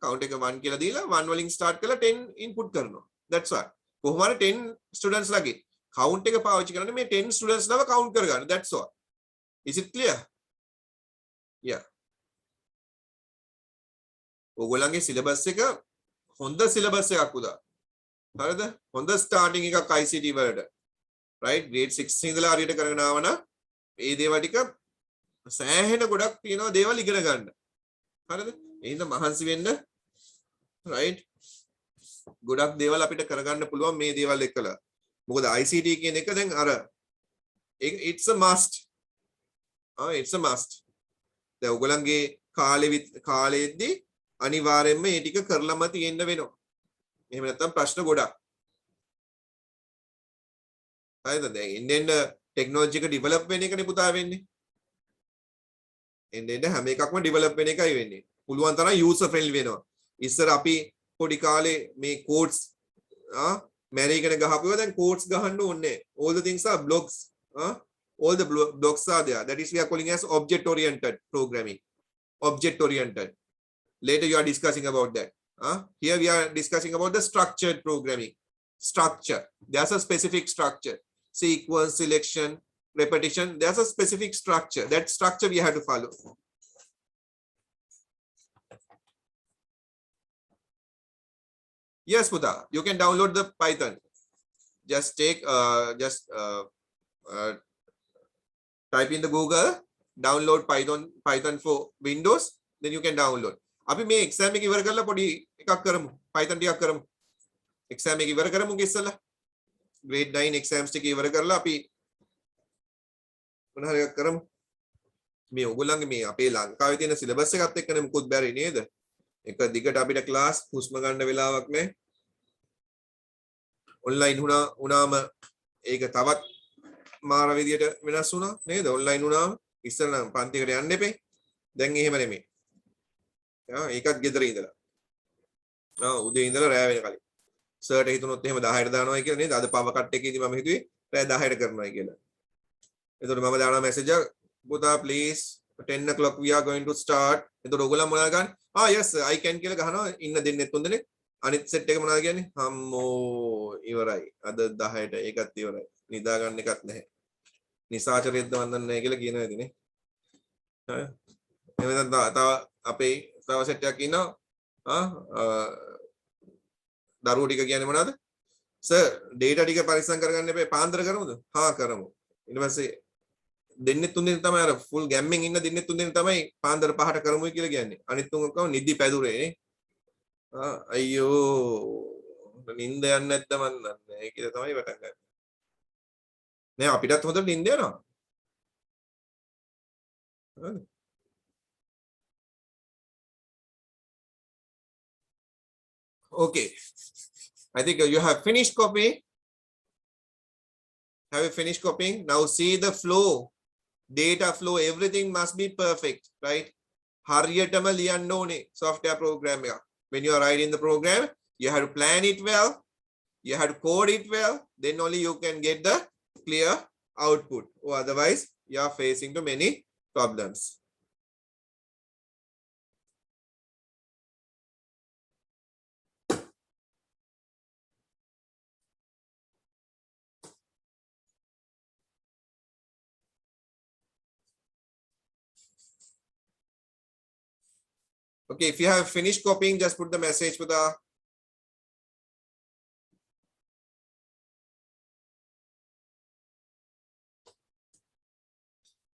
count එක 1 කියලා දීලා 1 වලින් start කරලා 10 input කරනවා. That's all. කොහොම හරි 10 students ලගේ count එක පාවිච්චි කරන්නේ මේ 10 students ලව count කරගන්න. That's all. Is it clear? Yeah. ඔයගොල්ලන්ගේ syllabus එක හොඳ syllabus එකක් උදා. හරිද? හොඳ starting එකක් ICT වලට. Right? grade 6 ඉඳලා හරියට කරගෙන ආව නම් මේ දේවල් ටික සෑහෙන ගොඩක් තියෙනවා දේවල් ඉගෙන ගන්න. හරිද? එහෙනම් මහන්සි වෙන්න. Right? ගොඩක් දේවල් අපිට කරගන්න පුළුවන් මේ දේවල් එක්කලා. මොකද ICT කියන එක දැන් අර it's a must. It's a must. දැන් ඔයගොල්ලන්ගේ කාලෙද්දී අනිවාර්යයෙන්ම මේ ටික කරලම තියෙන්න වෙනවා. එහෙම නැත්නම් ප්‍රශ්න ගොඩක්. හරිද? දැන් ඉන්න ටෙක්නොලොජි එක ඩෙවලොප් වෙන එකනේ පුතා වෙන්නේ. එන්න හැම එකක්ම ඩෙවලොප් වෙන එකයි වෙන්නේ. පුළුවන් තරම් යූසර් ෆ්‍රෙන්ඩ්ලි වෙනවා. ඉස්සර අපි පොඩි කාලේ මේ කෝඩ්ස් මැරීගෙන ගහපුවා දැන් කෝඩ්ස් ගහන්න ඕනේ. all the things are blocks. All the blocks are there. That is we are calling as object oriented programming. Object oriented. Later you are discussing about that. Here we are discussing about the structured programming. Structure. There's a specific structure. Sequence, selection, repetition. There's a specific structure. That structure we have to follow. Yes, Puta, you can download the Python. Just take, type in the Google, download Python for Windows, then you can download. අපි මේ exam එක ඉවර කරලා පොඩි එකක් කරමු. Python ටිකක් කරමු. exam එක ඉවර කරමු ඉස්සෙල්ලා. grade 9 exams ටික ඉවර කරලා අපි මොන හරි එකක් කරමු. මේ ඔයගොල්ලන්ගේ මේ අපේ ලංකාවේ තියෙන syllabus එකත් එක්කනේ මුකුත් බැරි නේද? එක දිගට අපිට class හුස්ම ගන්න වෙලාවක් නැහැ. online වුණාම ඒක තවත් මාර විදියට වෙනස් වුණා නේද? online වුණාම ඉස්සර නම් පන්තිකට යන්න එපේ. දැන් එහෙම නෙමෙයි. ඒකත් ගෙදර ඉඳලා. උදේ ඉඳලා රෑ වෙනකල්. සර්ට හිතුනොත් එහෙම 10ට දානවා කියලා නේද? අද පව කට් එකේදී මම හිතුවේ රෑ 10ට කරනවා කියලා. එතකොට මම දානවා මැසේජ් එක පුතා please 10 o'clock we are going to start. එතකොට ඔයගොල්ලෝ මොනවද ගන්න? yes I can කියලා ගහනවා ඉන්න දෙන්නේ තුන් දෙනෙක්. අනිත් සෙට් එක මොනවද කියන්නේ? අම්මෝ ඉවරයි. අද 10ට ඒකත් ඉවරයි. නිදා ගන්න එකක් නැහැ. නිසාචරෙද්ද වන්දන නැහැ කියලා කියනවා ඉතින් නේ. එහෙනම් තව අපේ තව සෙට් එකක් ඉන්නවා. දරුවෝ ටික කියන්නේ මොනවද? සර් data ටික පරිස්සම් කරගන්න එපා. පාන්දර කරමුද? කරමු. ඊට පස්සේ දෙන්නේ තුන් දෙනෙක් තමයි අර ෆුල් ගැම්මෙන් ඉන්න දෙන්නේ තුන් දෙනෙක් තමයි පාන්දර 5ට කරමුයි කියලා කියන්නේ. අනිත් තුන් ඔක්කොම නිදි පැදුරේ නේ. අයියෝ නිින්ද යන්නේ නැද්ද මන් දන්නේ. ඒක තමයි පටන් ගන්න. නෑ අපිටත් හොඳට නිින්ද යනවා. හරිද? Okay. I think you have finished copying. Have you finished copying? Now see the flow. Data flow, everything must be perfect, right? Hariyatama liyanna one software program එක. When you are writing the program, you have to plan it well, you have to code it well, then only you can get the clear output. Or otherwise, you are facing too many problems. Okay, if you have finished copying, just put the message with the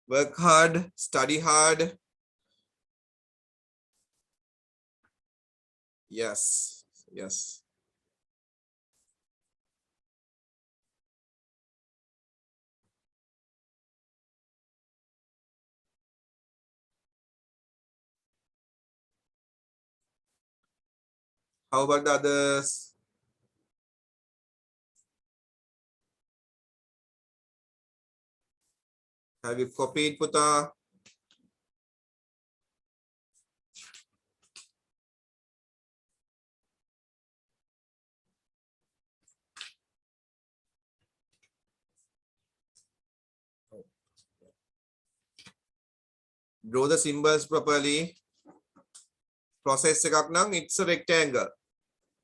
work hard, study hard. Yes, yes. How about the others? Have you copied, Puta? Draw the symbols properly. process එකක් නම් it's a rectangle.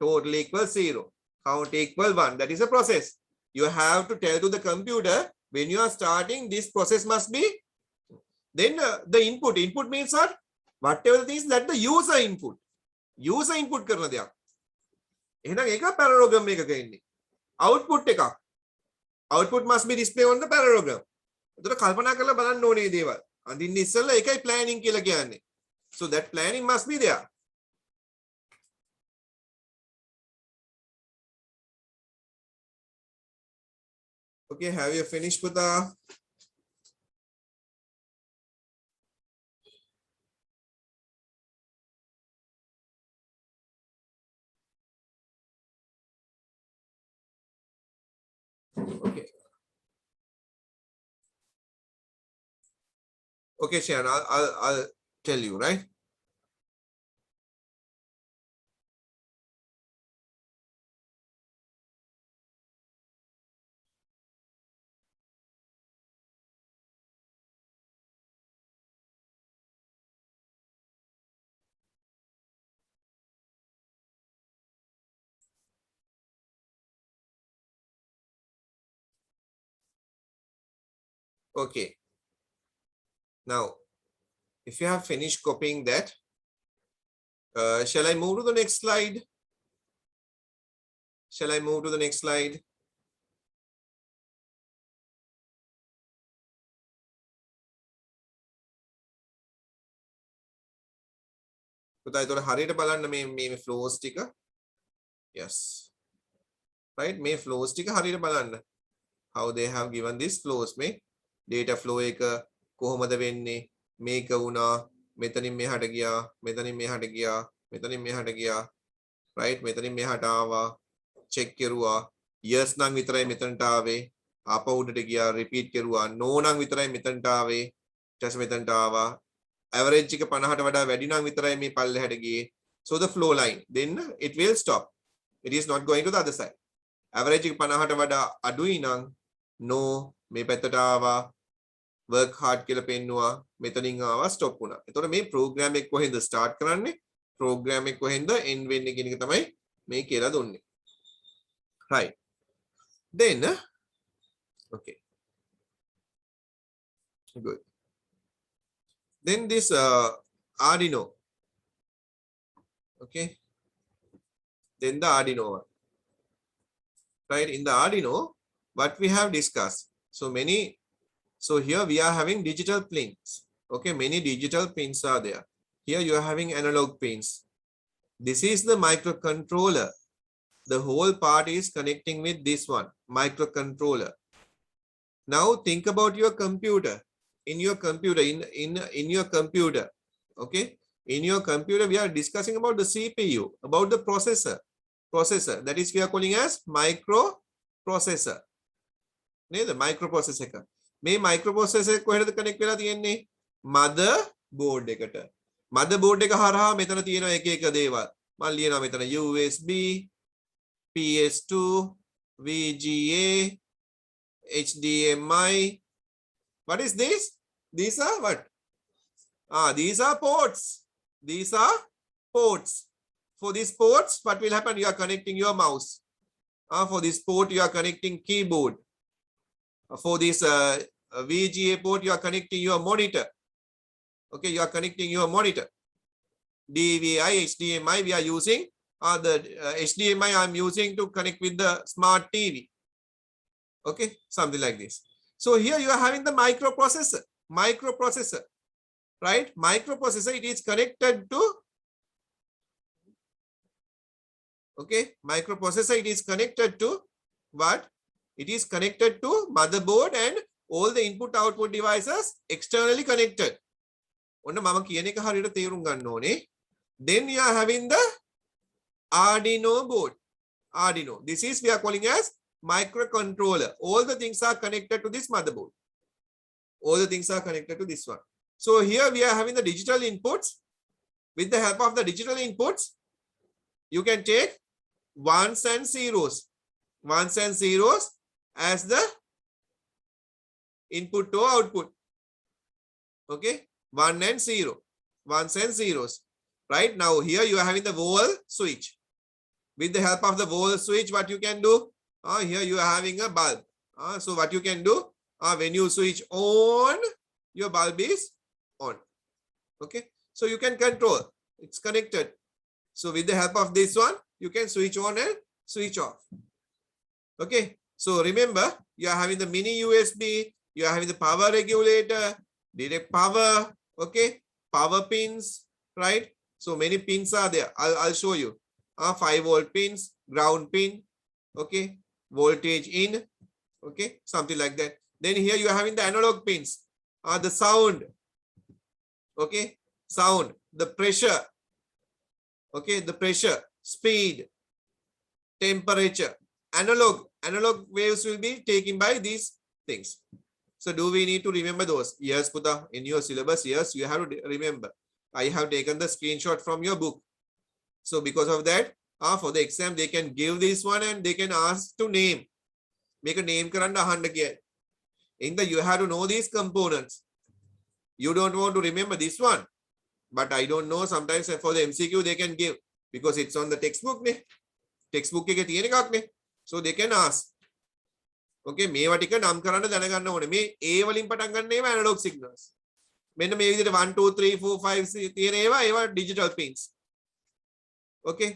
Total equals 0. Count equal 1. That is a process. You have to tell to the computer when you are starting, this process must be. Then the input. Input means what? Whatever the things that the user input. User input කරන දෙයක්. එහෙනම් ඒක parallelogram එකක ඉන්නේ. Output එකක්. Output must be displayed on the parallelogram. එතකොට කල්පනා කරලා බලන්න ඕනේ මේ දේවල්. අඳින්න ඉස්සෙල්ලා ඒකයි planning කියලා කියන්නේ. So that planning must be there. Okay, have you finished with the okay. Okay, Sharon, I'll tell you, right? Okay. Now, if you have finished copying that, shall I move to the next slide? Shall I move to the next slide? පුතා ඒතකොට හරියට බලන්න මේ flows ටික. Yes. Right, මේ flows ටික හරියට බලන්න. How they have given these flows මේ data flow එක කොහොමද වෙන්නේ? මේක වුණා, මෙතනින් මෙහාට ගියා, මෙතනින් මෙහාට ගියා, මෙතනින් මෙහාට ගියා. Right, මෙතනින් මෙහාට ආවා. check කරුවා. yes නම් විතරයි මෙතනට ආවේ. ආපහු උඩට ගියා, repeat කරුවා. no නම් විතරයි මෙතනට ආවේ. ඊට පස්සේ මෙතනට ආවා. average එක 50ට වඩා වැඩි නම් විතරයි මේ පල්ලෙහාට ගියේ. So the flow line, then it will stop. It is not going to the other side. Average එක 50ට වඩා අඩුයි නම් no මේ පැත්තට ආවා. work hard කියලා පෙන්නුවා. මෙතනින් ආවා stop වුණා. එතකොට මේ program එක කොහෙන්ද start කරන්නේ? program එක කොහෙන්ද end වෙන්නේ කියන එක තමයි මේ කියලා දුන්නේ. Right. Then okay. Good. Then this Arduino. Okay. Then the Arduino one. Right, in the Arduino, what we have discussed. So here we are having digital pins. Okay, many digital pins are there. Here you are having analog pins. This is the microcontroller. The whole part is connecting with this one, microcontroller. Now think about your computer. In your computer, in your computer, okay? In your computer, we are discussing about the CPU, about the processor. That is we are calling as microprocessor. The microprocessor. May microprocessor කොහෙද connect වෙලා තියෙන්නේ? motherboard එකට. motherboard එක හරහා මෙතන තියෙන එක එක දේවල්. මම ලියනවා මෙතන USB, PS2, VGA, HDMI. What is this? These are what? These are ports. These are ports. For these ports, what will happen? You are connecting your mouse. For this port, you are connecting keyboard. For this VGA port, you are connecting your monitor. Okay, you are connecting your monitor. DVI, HDMI, we are using. The HDMI I am using to connect with the smart TV. Okay, something like this. So here you are having the microprocessor. Right? Microprocessor, it is connected to, okay, microprocessor, it is connected to what? It is connected to motherboard and all the input output devices externally connected. ඔන්න මම කියන එක හරියට තේරුම් ගන්න ඕනේ. Then we are having the Arduino board. Arduino. This is we are calling as microcontroller. All the things are connected to this motherboard. All the things are connected to this one. So here we are having the digital inputs. With the help of the digital inputs, you can take ones and zeros. Ones and zeros as the input to output. Okay, 1 and 0. Ones and zeros. right? Now here you are having the wall switch. With the help of the wall switch, what you can do? Here you are having a bulb. So what you can do? When you switch on, your bulb is on. Okay. So you can control. It's connected. So with the help of this one, you can switch on and switch off. Okay. So remember, you are having the mini USB. You are having the power regulator, direct power. Okay. Power pins, right? So many pins are there. I'll show you. 5 volt pins, ground pin, okay, voltage in, okay, something like that. Then here you are having the analog pins, the sound, okay, sound, the pressure, okay, the pressure, speed, temperature, analog waves will be taken by these things. So do we need to remember those? Yes, Puta, in your syllabus, yes, you have to remember. I have taken the screenshot from your book. So because of that, for the exam, they can give this one and they can ask to name. Make a name karanda ahanda kiya. In the you have to know these components. You don't want to remember this one. But I don't know, sometimes for the MCQ they can give because it's on the textbook ne. Textbook එකේ තියෙන එකක් නේ. So they can ask. Okay, මේවා ටික නම් කරන්න දැනගන්න ඕනේ. මේ A වලින් පටන් ගන්න ඒවා analog signals. මෙන්න මේ විදිහට 1 2 3 4 5 තියෙන ඒවා digital pins. Okay,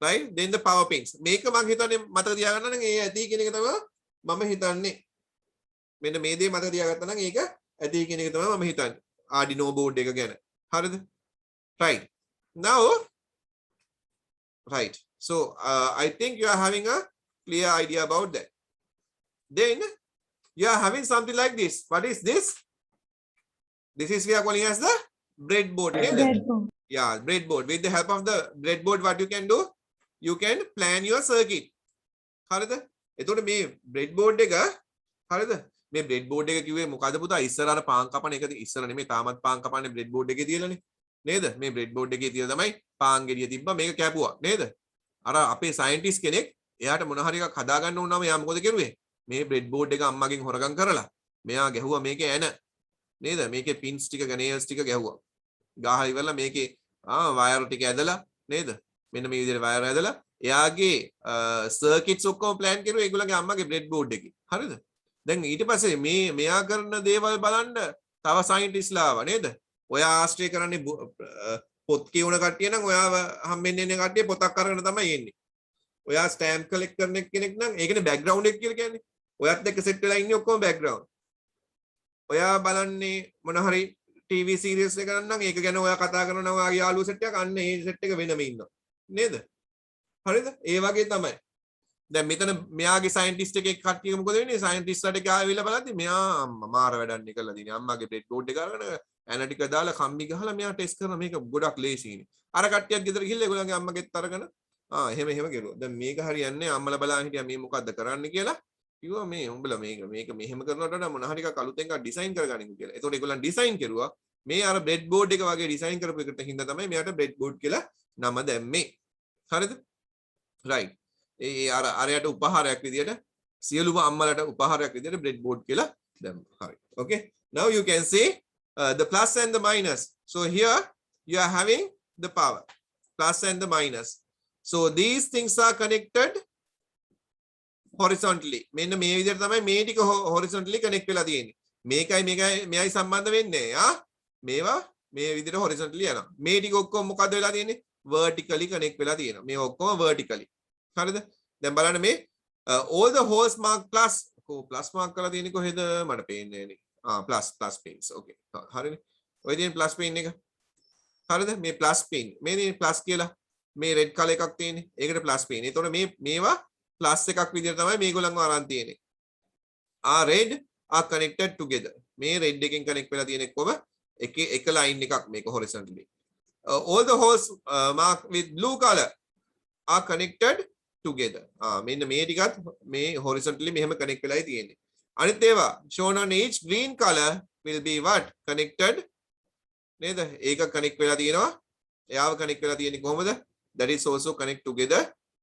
right? Then the power pins. මේක මම හිතන්නේ මතක තියාගන්න නම් ඒ ඇති කියන එක තමයි මම හිතන්නේ. මෙන්න මේ දේ මතක තියාගත්තා නම් ඒක ඇති කියන එක තමයි මම හිතන්නේ. Arduino board එක ගැන. හරිද? Right. Now, right. So I think you are having a clear idea about that. Then you are having something like this. What is this? This is we are calling as the breadboard. Breadboard. Yeah, breadboard. With the help of the breadboard, what you can do? You can plan your circuit. හරිද? එතකොට මේ breadboard එක හරිද? මේ breadboard එක කිව්වේ මොකද පුතා? ඉස්සරහට පාන් කපන එක ඉස්සර නෙමෙයි තාමත් පාන් කපන්නේ breadboard එකේ තියලානේ. නේද? මේ breadboard එකේ තියලා තමයි පාන් ගෙඩිය තිබ්බා මේක කැපුවා. නේද? අර අපේ scientist කෙනෙක් එයාට මොන හරි එකක් හදා ගන්න ඕන නම් එයා මොකද කරුවේ? මේ breadboard එක අම්මගෙන් හොරගම් කරලා මෙයා ගැහුවා මේකේ ඇන. නේද? මේකේ pins ටික nails ටික ගැහුවා. ගාහලා ඉවරලා මේකේ wire ටික ඇදලා නේද? මෙන්න මේ විදිහට wire ඇදලා එයාගේ circuits ඔක්කොම plan කරුවා ඒගොල්ලන්ගේ අම්මගේ breadboard එකේ. හරිද? දැන් ඊට පස්සේ මෙයා කරන දේවල් බලන්න තව සයින්ටිස්ලා ආවා නේද? ඔයා ආශ්‍රය කරන්නේ පොත් කියවන කට්ටිය නම් ඔයාව හම්බෙන්නේ ඉන්න කට්ටිය පොතක් අරගෙන තමයි එන්නේ. ඔයා ස්ටෑම්ප් කලෙක්ට් කරන කෙනෙක් නම් ඒකනේ බෑග්ග්‍රවුන්ඩ් එක කියලා කියන්නේ. ඔයත් එක්ක සෙට් වෙලා ඉන්නේ ඔක්කොම බෑග්ග්‍රවුන්ඩ්. ඔයා බලන්නේ මොන හරි TV series එකක් නම් ඒක ගැන ඔයා කතා කරනවා ඔයාගේ යාළුවෝ සෙට් එකක් අන්න ඒ සෙට් එක වෙනම ඉන්නවා. නේද? හරිද? ඒ වගේ තමයි. දැන් මෙතන මෙයාගේ සයන්ටිස්ට් එකේ කට්ටිය මොකද වෙන්නේ? සයන්ටිස්ට්ලාට ගාවිලා බලද්දි මෙයා මාර වැඩක් කරලා දිනේ. අම්මාගේ බ්‍රෙඩ් බෝඩ් එක අරගෙන ඇනටික දාලා කම්බි ගහලා මෙයා ටෙස්ට් කරන මේක ගොඩක් ලේසියිනේ. අර කට්ටියක් ගෙදර ගිහිල්ලා ඒගොල්ලන්ගේ අම්මගෙත් අරගෙන එහෙම කෙරුවා. දැන් මේක හරියන්නේ අම්මලා බලන් හිටියා මේ මොකද්ද කරන්න කියලා. කිව්වා මේ උඹලා මේක මෙහෙම කරනවට වඩා මොන හරි එකක් අලුතෙන් එකක් ඩිසයින් කරගනිමු කියලා. ඒතකොට ඒගොල්ලන් ඩිසයින් කරුවා. මේ අර බ්‍රෙඩ් බෝඩ් එක වගේ ඩිසයින් කරපු එකට හින්දා තමයි මෙයාට බ්‍රෙඩ් බෝඩ් කියලා නම දැම්මේ. හරිද? right. ඒ අරයට උපහාරයක් විදියට සියලුම අම්මලට උපහාරයක් විදියට බ්‍රෙඩ් බෝඩ් කියලා දැම්මා. හරි. Okay. Now you can see the plus and the minus. So here you are having the power. Plus and the minus. So these things are connected horizontally. මෙන්න මේ විදිහට තමයි මේ ටික horizontally connect වෙලා තියෙන්නේ. මේකයි සම්බන්ධ වෙන්නේ. මේවා මේ විදිහට horizontally යනවා. මේ ටික ඔක්කොම මොකද වෙලා තියෙන්නේ? vertically connect වෙලා තියෙනවා. මේ ඔක්කොම vertically. හරිද? දැන් බලන්න මේ all the holes mark plus plus mark කරලා තියෙන්නේ කොහෙද? මට පේන්නේ නැහැ. plus pins. Okay. හරිනේ. ඔය තියෙන plus pin එක. හරිද? මේ plus pin. මේ plus කියලා මේ red color එකක් තියෙන්නේ. ඒකට plus pin. ඒතකොට මේවා plus එකක් විදිහට තමයි මේගොල්ලන්ව අරන් තියෙන්නේ. red are connected together. මේ red එකෙන් connect වෙලා තියෙන කොම එක line එකක් මේක horizontally. All the holes marked with blue color are connected together. මෙන්න මේ ටිකත් මේ horizontally මෙහෙම connect වෙලායි තියෙන්නේ. අනිත් ඒවා shown on each green color will be what? Connected. නේද? ඒක connect වෙලා තියෙනවා. එයාව connect වෙලා තියෙන්නේ කොහොමද? That is also connect together.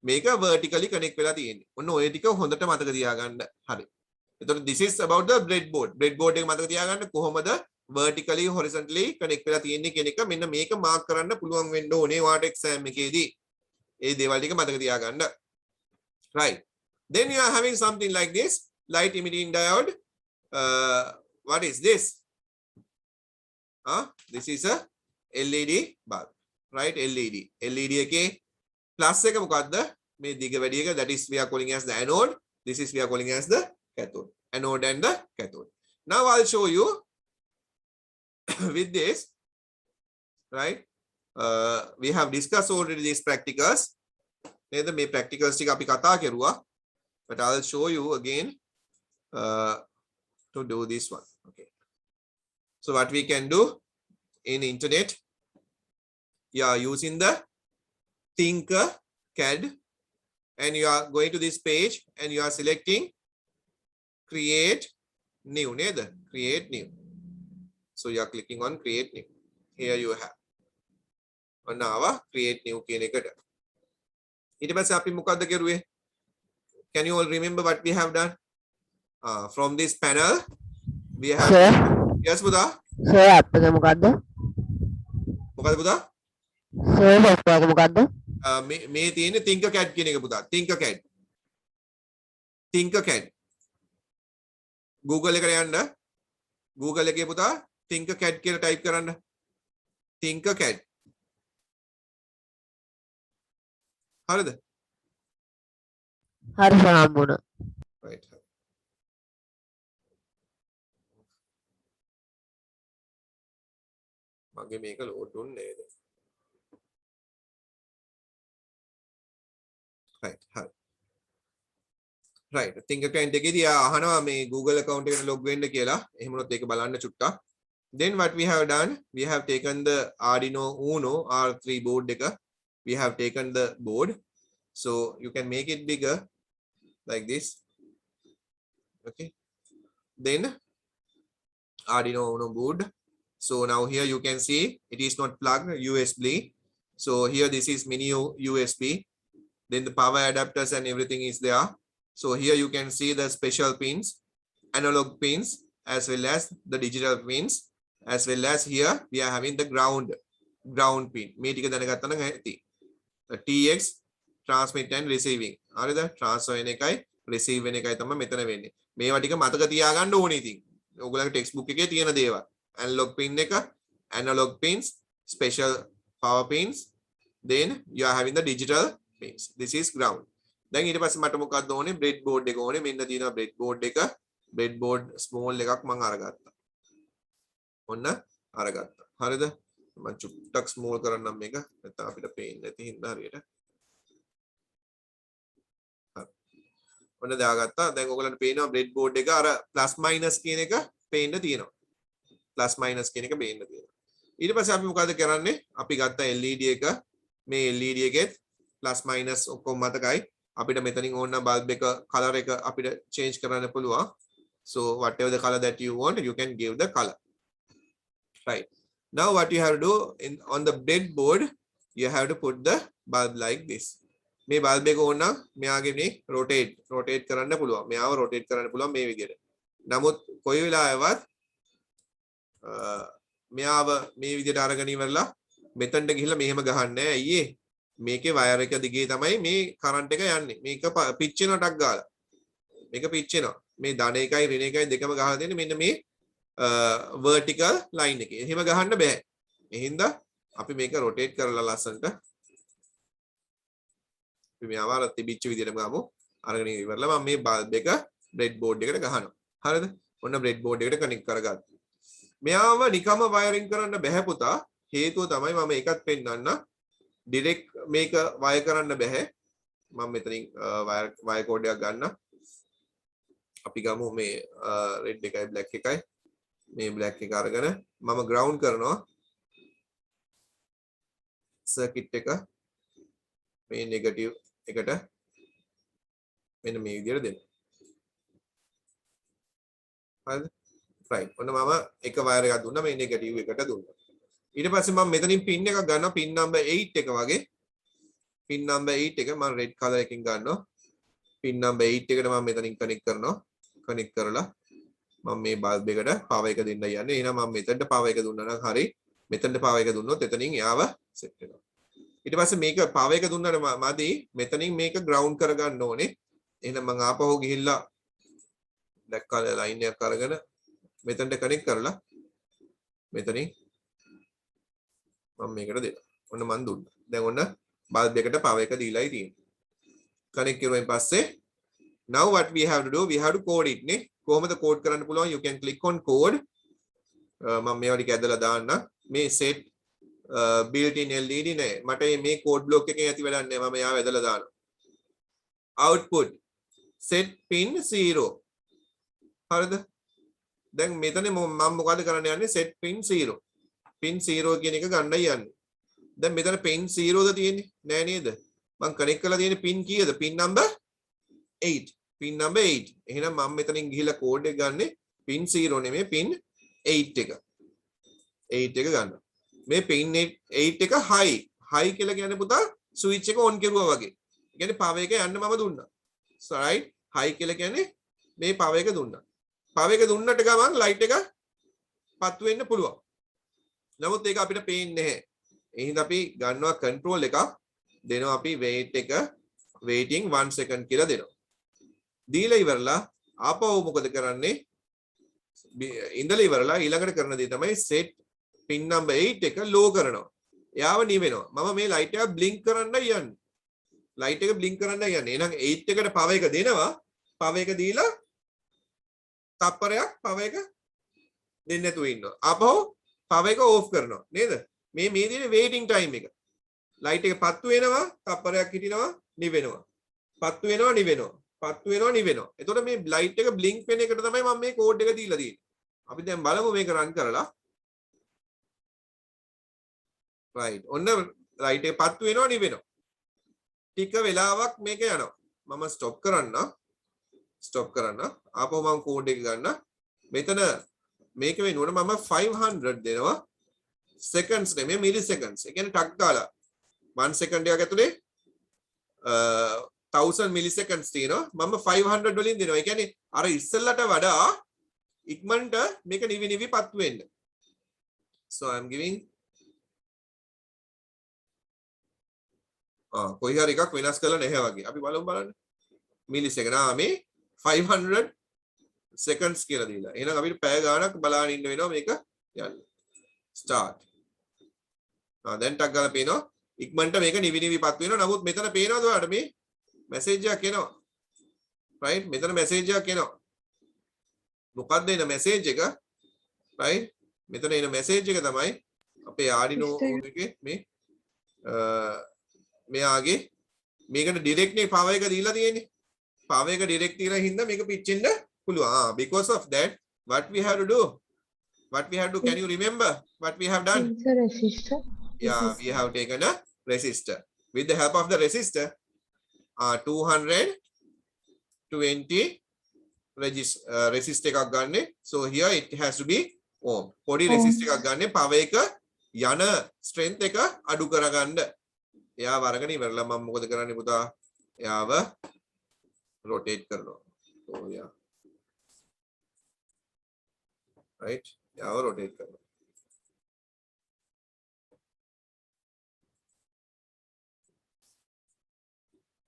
මේක vertically connect වෙලා තියෙන්නේ. ඔන්න ඔය ටික හොඳට මතක තියාගන්න. හරි. එතකොට this is about the breadboard. breadboard එක මතක තියාගන්න කොහොමද vertically horizontally connect වෙලා තියෙන්නේ කියන එක මෙන්න මේක mark කරන්න පුළුවන් වෙන්න ඕනේ ඔයාට exam එකේදී. ඒ දේවල් ටික මතක තියාගන්න. Right. Then you are having something like this light emitting diode. What is this? This is a LED bulb. Right? LED. LED එකේ plus එක මොකද්ද? මේ දිග වැඩි එක, that is we are calling as the anode. This is we are calling as the cathode. Anode and the cathode. Now I'll show you with this, right? We have discussed already these practicals. Neda me practicals tika api katha keruwa, but I'll show you again to do this one. Okay. So what we can do in internet, you are using the Tinkercad, and you are going to this page and you are selecting create new. Neda create new. So you are clicking on create new. Here you have. And now create new කියන එකට. ඊට පස්සේ අපි මොකද්ද කරුවේ? Can you all remember what we have done? From this panel we have Sir. Yes පුතා. Sir app එක මොකද්ද? මොකද්ද පුතා? Sir software එක මොකද්ද? මේ තියෙන්නේ Tinkercad කියන එක පුතා. Tinkercad. Tinkercad. Google එකට යන්න. Google එකේ පුතා Tinkercad කියලා type කරන්න. Tinkercad. හරිද? හරි සම්මුණ. Right. මගේ මේක load දුන්නේ නේද? Right. හරි. Right. Tinkercad එකේදී අහනවා මේ Google account එකට log වෙන්න කියලා. එහෙම වුණොත් ඒක බලන්න චුට්ටක්. Then what we have done, we have taken the Arduino Uno R3 board එක. We have taken the board, so you can make it bigger like this. Okay. Then Arduino Uno board. So now here you can see it is not plugged USB. So here this is mini USB. Then the power adapters and everything is there. So here you can see the special pins, analog pins, as well as the digital pins, as well as here we are having the ground pin. මේ ටික දැනගත්තා නම් ඇති. The TX transmit and receiving. හරිද? transfer වෙන එකයි receive වෙන එකයි තමයි මෙතන වෙන්නේ. මේවා ටික මතක තියාගන්න ඕනේ ඉතින්. ඔයගොල්ලන්ගේ textbook එකේ තියෙන දේවල්. Analog pin එක, analog pins, special power pins, then you are having the digital pins. This is ground. දැන් ඊට පස්සේ මට මොකක්ද ඕනේ? breadboard එක ඕනේ. මෙන්න තියෙනවා breadboard එක. breadboard small එකක් මම අරගත්තා. ඔන්න අරගත්තා. හරිද? මම චුට්ටක් small කරන්නම් මේක. නැත්නම් අපිට පේන්නේ නැති හින්දා හරියට. හරි. ඔන්න දාගත්තා. දැන් ඔයගලන්ට පේනවා breadboard එක අර plus minus කියන එක පේන්න තියෙනවා. plus minus කියන එක පේන්න තියෙනවා. ඊට පස්සේ අපි මොකද කරන්නේ? අපි ගත්ත LED එක. මේ LED එකෙත් plus minus ඔක්කොම මතකයි. අපිට මෙතනින් ඕන bulb එක color එක අපිට change කරන්න පුළුවන්. So whatever the color that you want, you can give the color. Right. Now what you have to do on the breadboard, you have to put the bulb like this. මේ bulb එක ඕන නම් මෙයාගේ මේ rotate කරන්න පුළුවන්. මෙයාව rotate කරන්න පුළුවන් මේ විදිහට. නමුත් කොයි වෙලාවෙවත් මෙයාව මේ විදිහට අරගෙන ඉවරලා මෙතනට ගිහිල්ලා මෙහෙම ගහන්නේ නැහැ. අයියේ මේකේ වයර් එක දිගේ තමයි මේ කරන්ට් එක යන්නේ. මේක පිච් වෙනටක් ගාලා. මේක පිච් වෙනවා. මේ ධන එකයි ඍණ එකයි දෙකම ගහලා දෙන්නේ මෙන්න මේ vertical line එකේ. එහෙම ගහන්න බෑ. එහෙනම් අපි මේක rotate කරලා ලස්සනට අපි මෙයාව අර තිබිච්ච විදිහටම ගමු. අරගෙන ඉවරලා මම මේ bulb එක breadboard එකට ගහනවා. හරිද? ඔන්න breadboard එකට connect කරගත්තා. මෙයාව නිකම්ම wiring කරන්න බෑ පුතා. හේතුව තමයි මම එකක් පෙන්නන්න. direct මේක wire කරන්න බෑ. මම මෙතනින් wire code එකක් ගන්න. අපි ගමු මේ red එකයි black එකයි. මේ black එක අරගෙන මම ground කරනවා. circuit එක මේ negative එකට මෙන්න මේ විදිහට දෙන්න. හරිද? right. ඔන්න මම එක wire එකක් දුන්නා මේ negative එකට දුන්නා. ඊට පස්සේ මම මෙතනින් pin එකක් ගන්නවා pin number 8 එක වගේ. pin number 8 එක මම red color එකකින් ගන්නවා. pin number 8 එකට මම මෙතනින් connect කරනවා. connect කරලා මම මේ බල්බ් එකට පවර් එක දෙන්න යන්නේ. එහෙනම් මම මෙතනට පවර් එක දුන්නා නම් හරි. මෙතනට පවර් එක දුන්නොත් එතනින් එයාව සෙට් වෙනවා. ඊට පස්සේ මේක පවර් එක දුන්නාට මදි. මෙතනින් මේක ග්‍රවුන්ඩ් කරගන්න ඕනේ. එහෙනම් මම ආපහු ගිහිල්ලා දැක්කා ලයින් එකක් අරගෙන මෙතනට කනෙක්ට් කරලා මෙතනින් මම මේකට දෙනවා. ඔන්න මම දුන්නා. දැන් ඔන්න බල්බ් එකට පවර් එක දීලායි තියෙන්නේ. කනෙක්ට් කරුවෙන් පස්සේ now what we have to do, we have to code it නේ. කොහොමද කෝඩ් කරන්න පුළුවන්? you can click on code. මම මේවා ටික ඇදලා දාන්න. මේ set built in LED නේ. මට මේ කෝඩ් බ්ලොක් එකෙන් ඇති වැඩක් නෑ. මම යාව ඇදලා දානවා. output set pin 0. හරිද? දැන් මෙතන මම මොකද කරන්න යන්නේ? set pin 0. pin 0 කියන එක ගන්නයි යන්නේ. දැන් මෙතන pin 0ද තියෙන්නේ? නෑ නේද? මම කනෙක්ට් කරලා තියෙන්නේ pin කීයද? pin number 8. pin number 8. එහෙනම් මම මෙතනින් ගිහිල්ලා කෝඩ් එක ගන්නෙ pin 0 නෙමෙයි pin 8 එක. 8 එක ගන්න. මේ pin 8 එක high. high කියලා කියන්නේ පුතා ස්විච් එක on කරුවා වගේ. ඒ කියන්නේ power එක යන්න මම දුන්නා. so right high කියලා කියන්නේ මේ power එක දුන්නා. power එක දුන්නට ගමන් light එක පත්තු වෙන්න පුළුවන්. නමුත් ඒක අපිට පේන්නේ නැහැ. එහෙනම් අපි ගන්නවා control එකක් දෙනවා අපි wait එක waiting 1 second කියලා දෙනවා. දීලා ඉවරලා ආපහු මොකද කරන්නේ? ඉඳලා ඉවරලා ඊළඟට කරන දේ තමයි set pin number 8 එක low කරනවා. එයාව නිවෙනවා. මම මේ light එක blink කරන්නයි යන්නේ. light එක blink කරන්නයි යන්නේ. එහෙනම් 8 එකට power එක දෙනවා. power එක දීලා තප්පරයක් power එක දෙන්න නැතුව ඉන්නවා. ආපහු power එක off කරනවා. නේද? මේ තියෙන waiting time එක. light එක පත්තු වෙනවා, තප්පරයක් හිටිනවා, නිවෙනවා. පත්තු වෙනවා, නිවෙනවා. පත්තු වෙනවා, නිවෙනවා. එතකොට මේ light එක blink වෙන එකට තමයි මම මේ code එක දීලා තියෙන්නේ. අපි දැන් බලමු මේක run කරලා. right. ඔන්න light එක පත්තු වෙනවා, නිවෙනවා. ටික වෙලාවක් මේක යනවා. මම stop කරන්න. ආපහු මම code එක ගන්න. මෙතන මේක වෙනුවට මම 500 දෙනවා. seconds නෙමෙයි milliseconds. ඒ කියන්නේ ටක් ගාලා 1 second එකක් ඇතුලේ 1000 milliseconds තියෙනවා. මම 500 වලින් දෙනවා. ඒ කියන්නේ අර ඉස්සෙල්ලට වඩා ඉක්මනට මේක නිවි පත්තු වෙන්න. so I am giving කොයි හරි එකක් වෙනස් කරලා නැහැ වගේ. අපි බලන්න. millisecond. මේ 500 seconds කියලා දීලා. එහෙනම් අපිට පැය ගාණක් බලාගෙන ඉන්න වෙනවා මේක යන්න. start. දැන් ටක් ගාලා පේනවා ඉක්මනට මේක නිවිපත් වෙනවා. නමුත් මෙතන පේනවද ඔයාලට මේ මැසේජ් එකක් එනවා. right මෙතන මැසේජ් එකක් එනවා. මොකක්ද එන මැසේජ් එක? right මෙතන එන මැසේජ් එක තමයි අපේ Arduino එකේ මේ මෙයාගේ මේකට ඩිරෙක්ට් නේ power එක දීලා තියෙන්නේ. power එක ඩිරෙක්ට් තියලා හින්දා මේක පිච්චෙන්න පුළුවන්. because of that what we have to do? Can you remember what we have done? It's a resistor. Yeah, we have taken a resistor. With the help of the resistor, 220 resistor එකක් ගන්න. So here it has to be ohm. පොඩි resistor එකක් ගන්න power එක යන strength එක අඩු කරගන්න. එයා වරගෙන ඉවරලා මම මොකද කරන්නේ පුතා? එයාව rotate කරනවා. So yeah. Right? එයාව rotate කරනවා.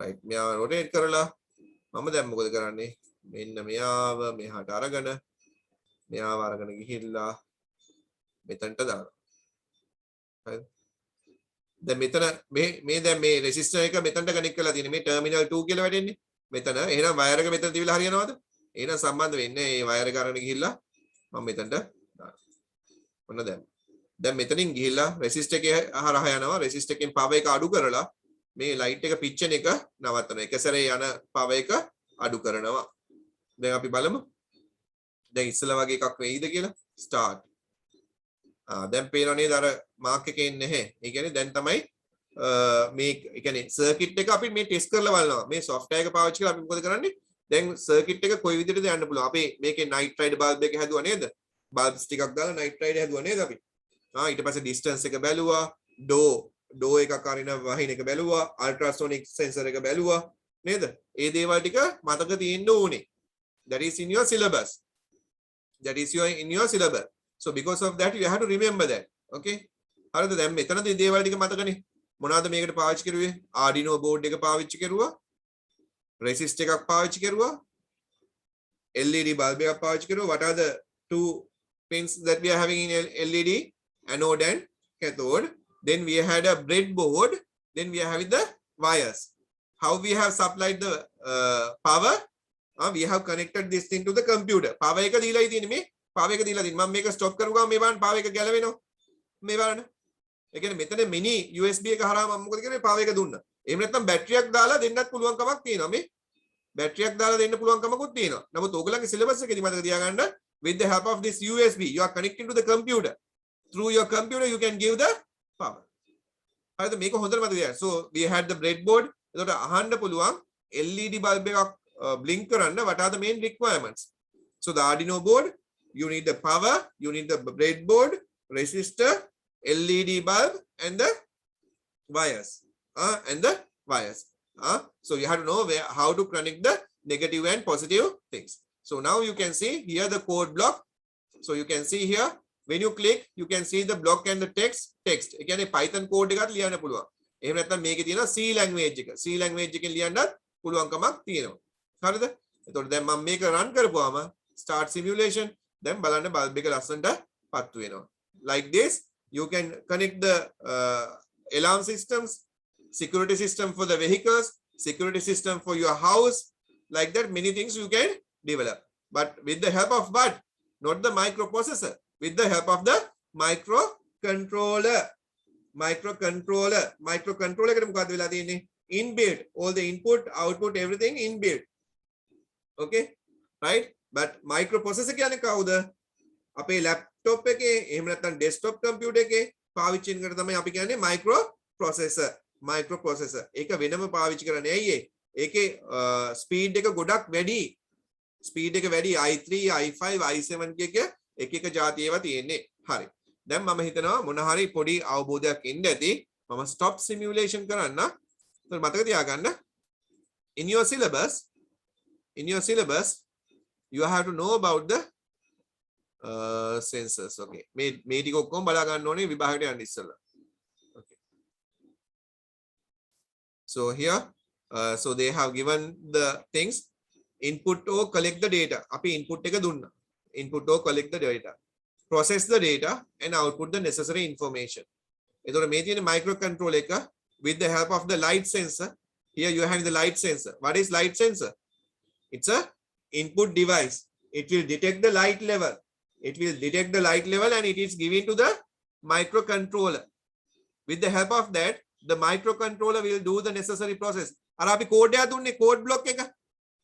right මෙයාව rotate කරලා මම දැන් මොකද කරන්නේ? මෙන්න මෙයාව මෙහාට අරගෙන ගිහිල්ලා මෙතනට දානවා. හරිද? දැන් මෙතන මේ දැන් මේ resistor එක මෙතනට කනෙක්ට් කරලා තියෙන්නේ. මේ terminal 2 කියලා වැටෙන්නේ. මෙතන. එහෙනම් wire එක මෙතන තිබිලා හරියනවද? එහෙනම් සම්බන්ධ වෙන්නේ මේ wire එක අරගෙන ගිහිල්ලා මම මෙතනට දානවා. ඔන්න දැන් මෙතනින් ගිහිල්ලා resistor එකේ හරහා යනවා. resistor එකෙන් power එක අඩු කරලා මේ light එක පිච්චෙන එක නවත්තනවා. එක සැරේ යන power එක අඩු කරනවා. දැන් අපි බලමු. දැන් ඉස්සලා වගේ එකක් වෙයිද කියලා. start. දැන් පේනව නේද අර මාක් එකේ ඉන්නේ නැහැ. ඒ කියන්නේ දැන් තමයි මේ ඒ කියන්නේ සර්කිට් එක අපි මේ ටෙස්ට් කරලා බලනවා. මේ software එක පාවිච්චි කරලා අපි මොකද කරන්නේ? දැන් සර්කිට් එක කොයි විදිහටද යන්න පුළුවන්. අපි මේකේ night ride bulb එක හැදුවා නේද? bulbs ටිකක් දාලා night ride හැදුවා නේද අපි? ඊට පස්සේ distance එක බැලුවා. ඩෝ එකක් අරින වහින එක බැලුවා. ultrasonic sensor එක බැලුවා නේද? ඒ දේවල් ටික මතක තියෙන්න ඕනේ. that is in your syllabus. That is your in your syllabus. So because of that, you have to remember that. Okay. හරිද? දැන් මෙතනදී දේවල් ටික මතකනේ. මොනවාද මේකට පාවිච්චි කරුවේ? Arduino board එක පාවිච්චි කරුවා. Resist එකක් පාවිච්චි කරුවා. LED bulb එකක් පාවිච්චි කරුවා. What are the two pins that we are having in LED? Anode and cathode. Then we had a breadboard. Then we are having the wires. How we have supplied the power? We have connected this thing to the computer. Power එක දීලායි තියෙන්නේ මේ. Power එක දීලා තියෙන්නේ. මම මේක stop කරු ගමන් මේ බලන්න power එක ගැලවෙනවා. මේ බලන්න. ඒ කියන්නේ මෙතන mini USB එක හරහා මම මොකද කරන්නේ? power එක දුන්නා. එහෙම නැත්නම් බැටරියක් දාලා දෙන්නත් පුළුවන් කමක් තියෙනවා මේ. බැටරියක් දාලා දෙන්න පුළුවන් කමකුත් තියෙනවා. නමුත් ඕගොල්ලන්ගේ syllabus එකේදී මතක තියාගන්න with the help of this USB you are connecting to the computer. Through your computer you can give the power. හරිද? මේක හොඳට මතක තියාගන්න. So we had the breadboard. එතකොට අහන්න පුළුවන් LED bulb එකක් blink කරන්න what are the main requirements? So the Arduino board, you need the power, you need the breadboard, resistor, LED bulb and the wires. And the wires. So you have to know how to connect the negative and positive things. So now you can see here the code block. So you can see here when you click you can see the block and the text. ඒ කියන්නේ Python code එකක් ලියන්න පුළුවන්. එහෙම නැත්නම් මේකේ තියෙනවා C language එක. C language එකෙන් ලියන්නත් පුළුවන්කමක් තියෙනවා. හරිද? එතකොට දැන් මම මේක run කරපුවාම start simulation දැන් බලන්න bulb එක ලස්සනට පත්තු වෙනවා. Like this you can connect the alarm systems, security system for the vehicles, security system for your house, like that many things you can develop. But with the help of what? Not the microprocessor, with the help of the microcontroller. Microcontroller එකට මොකද්ද වෙලා තියෙන්නේ? Inbuilt, all the input, output, everything inbuilt. Okay, right? But microprocessor කියන්නේ කවුද? අපේ laptop එකේ එහෙම නැත්නම් desktop computer එකේ පාවිච්චි කරන තමයි අපි කියන්නේ microprocessor. ඒක වෙනම පාවිච්චි කරන්නේ ඇයි ඒ? ඒකේ speed එක ගොඩක් වැඩි. Speed එක වැඩි i3, i5, i7 එක එක જાති ඒවා තියෙන්නේ. හරි. දැන් මම හිතනවා මොන හරි පොඩි අවබෝධයක් ඉන්න ඇති. මම stop simulation කරන්න. ඒත් මතක තියාගන්න in your syllabus you have to know about the sensors. Okay. මේ ටික ඔක්කොම බලා ගන්න ඕනේ විභාගයට යන්න ඉස්සෙල්ලා. Okay. So here so they have given the things input or collect the data. අපි input එක දුන්නා. Input or collect the data. Process the data and output the necessary information. එතකොට මේ තියෙන microcontroller එක with the help of the light sensor. Here you have the light sensor. What is light sensor? It's a input device. It will detect the light level. And it is given to the microcontroller. With the help of that, the microcontroller will do the necessary process. අර අපි code එක දුන්නේ code block එක.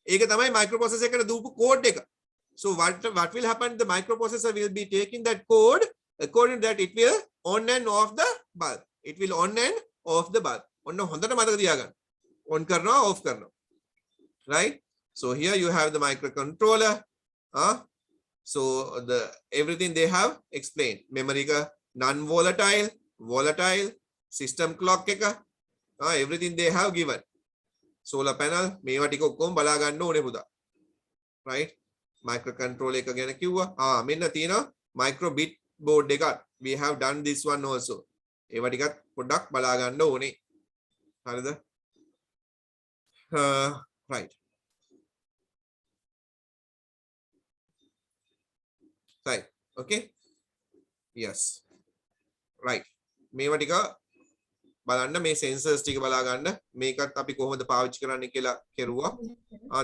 ඒක තමයි microprocessor එකට දූපු code එක. So what will happen? The microprocessor will be taking that code. According to that, it will on and off the bulb. It will on and off the bulb. ඔන්න හොඳට මතක තියාගන්න. On කරනවා off කරනවා. Right? So here you have the microcontroller. So the everything they have explained. Memory ka non-volatile, volatile, system clock එක everything they have given. Solar panel මේවා ටික ඔක්කොම බලා ගන්න ඕනේ පුතා. Right? Microcontroller එක ගැන කිව්වා. මෙන්න තියෙනවා micro bit board එකක්. We have done this one also. ඒවා ටිකත් පොඩ්ඩක් බලා ගන්න ඕනේ. හරිද? Right. Right. Okay. Yes. Right. මේවා ටික බලන්න මේ sensors ටික බලා ගන්න. මේකත් අපි කොහොමද පාවිච්චි කරන්නේ කියලා කෙරුවා.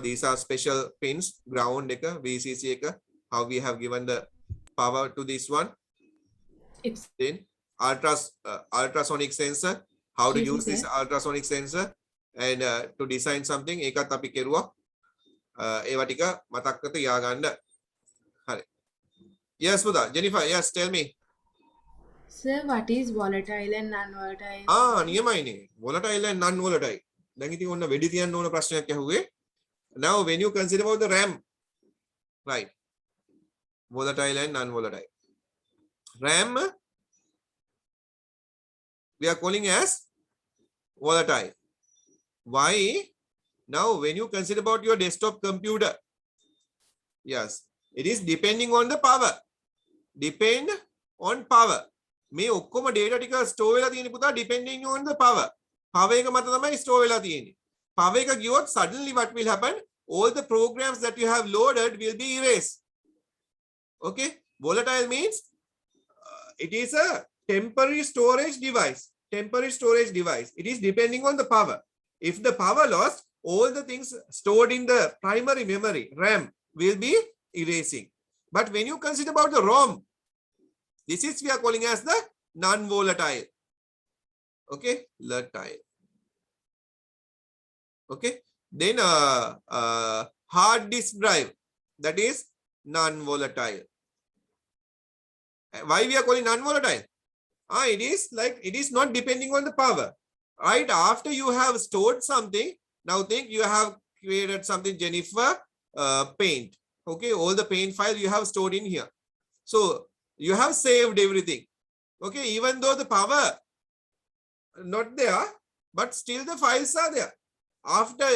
These are special pins, ground එක, VCC එක, how we have given the power to this one. Then ultrasonic sensor, how to use this ultrasonic sensor and to design something ඒකත් අපි කෙරුවා. ඒවා ටික මතක් කර තියාගන්න. හරි. Yes, Buddha. Jennifer, yes, tell me. Sir, what is volatile and non-volatile? නියමයිනේ. Volatile and non-volatile. දැන් ඉතින් ඔන්න වෙඩි තියන්න ඕන ප්‍රශ්නයක් ඇහුවේ. Now when you consider about the RAM, right? Volatile and non-volatile. RAM we are calling as volatile. Why? Now when you consider about your desktop computer, yes, It is depending on the power. Depend on power. මේ ඔක්කොම data ටික store වෙලා තියෙන පුතා depending on the power. Power එක මත තමයි store වෙලා තියෙන්නේ. Power එක ගියොත් suddenly what will happen? All the programs that you have loaded will be erased. Okay? Volatile means it is a temporary storage device. Temporary storage device. It is depending on the power. If the power lost, all the things stored in the primary memory, RAM, will be erasing. But when you consider about the ROM, this is we are calling as the non-volatile. Okay, volatile. Okay, then hard disk drive, that is non-volatile. Why we are calling non-volatile? It is like it is not depending on the power. Right after you have stored something, now think you have created something Jennifer paint. Okay, all the paint file you have stored in here. So you have saved everything. Okay, even though the power not there, but still the files are there. After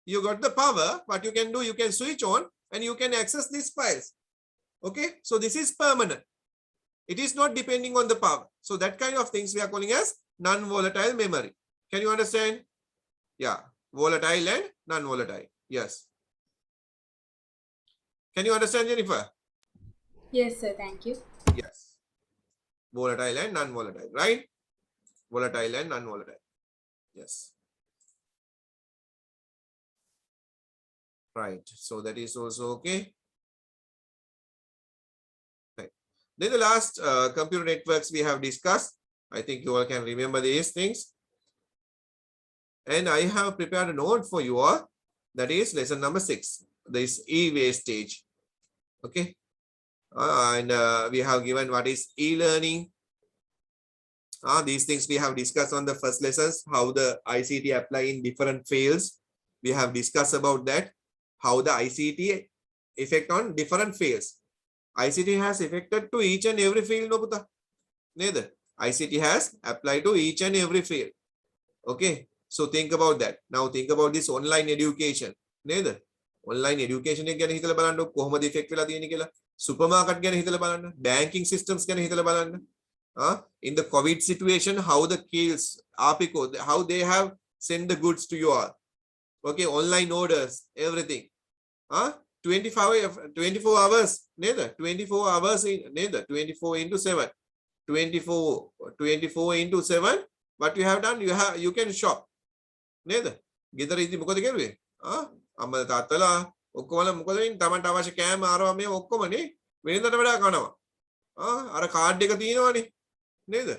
you got the power, what you can do, you can switch on and you can access these files. Okay, so this is permanent. It is not depending on the power. So that kind of things we are calling as non-volatile memory. Can you understand? Yeah, volatile and non-volatile. Yes. Can you understand, Jennifer? Yes, sir. Thank you. Yes. Volatile and non-volatile, right? Volatile and non-volatile. Yes. Right. So that is also okay. Right. Then the last computer networks we have discussed. I think you all can remember these things. And I have prepared a note for you all. That is lesson number 6. This e-wastage. Okay. And we have given what is e-learning. These things we have discussed on the first lessons, how the ICT apply in different fields. We have discussed about that, how the ICT effect on different fields. ICT has affected to each and every field, no puta? Neither. ICT has applied to each and every field. Okay. So think about that. Now think about this online education. Neither. Online education ගැන හිතලා බලන්න කොහොමද effect වෙලා තියෙන්නේ කියලා. Supermarket ගැන හිතලා බලන්න. Banking systems ගැන හිතලා බලන්න. In the COVID situation, how the kids, APICO, how they have sent the goods to you all. Okay, online orders, everything. 24 hours, neither. 24 hours, neither. 24 into 7. 24 into 7. What you have done, you can shop. Neither. ගෙදර ඉදි මොකද කරුවේ? අම්මලා තාත්තලා ඔක්කොමලා මොකද වෙන්නේ? තමන්ට අවශ්‍ය කෑම ආරවා මේ ඔක්කොමනේ වෙනදට වඩා කනවා. අර කාඩ් එක තියෙනවනේ. නේද?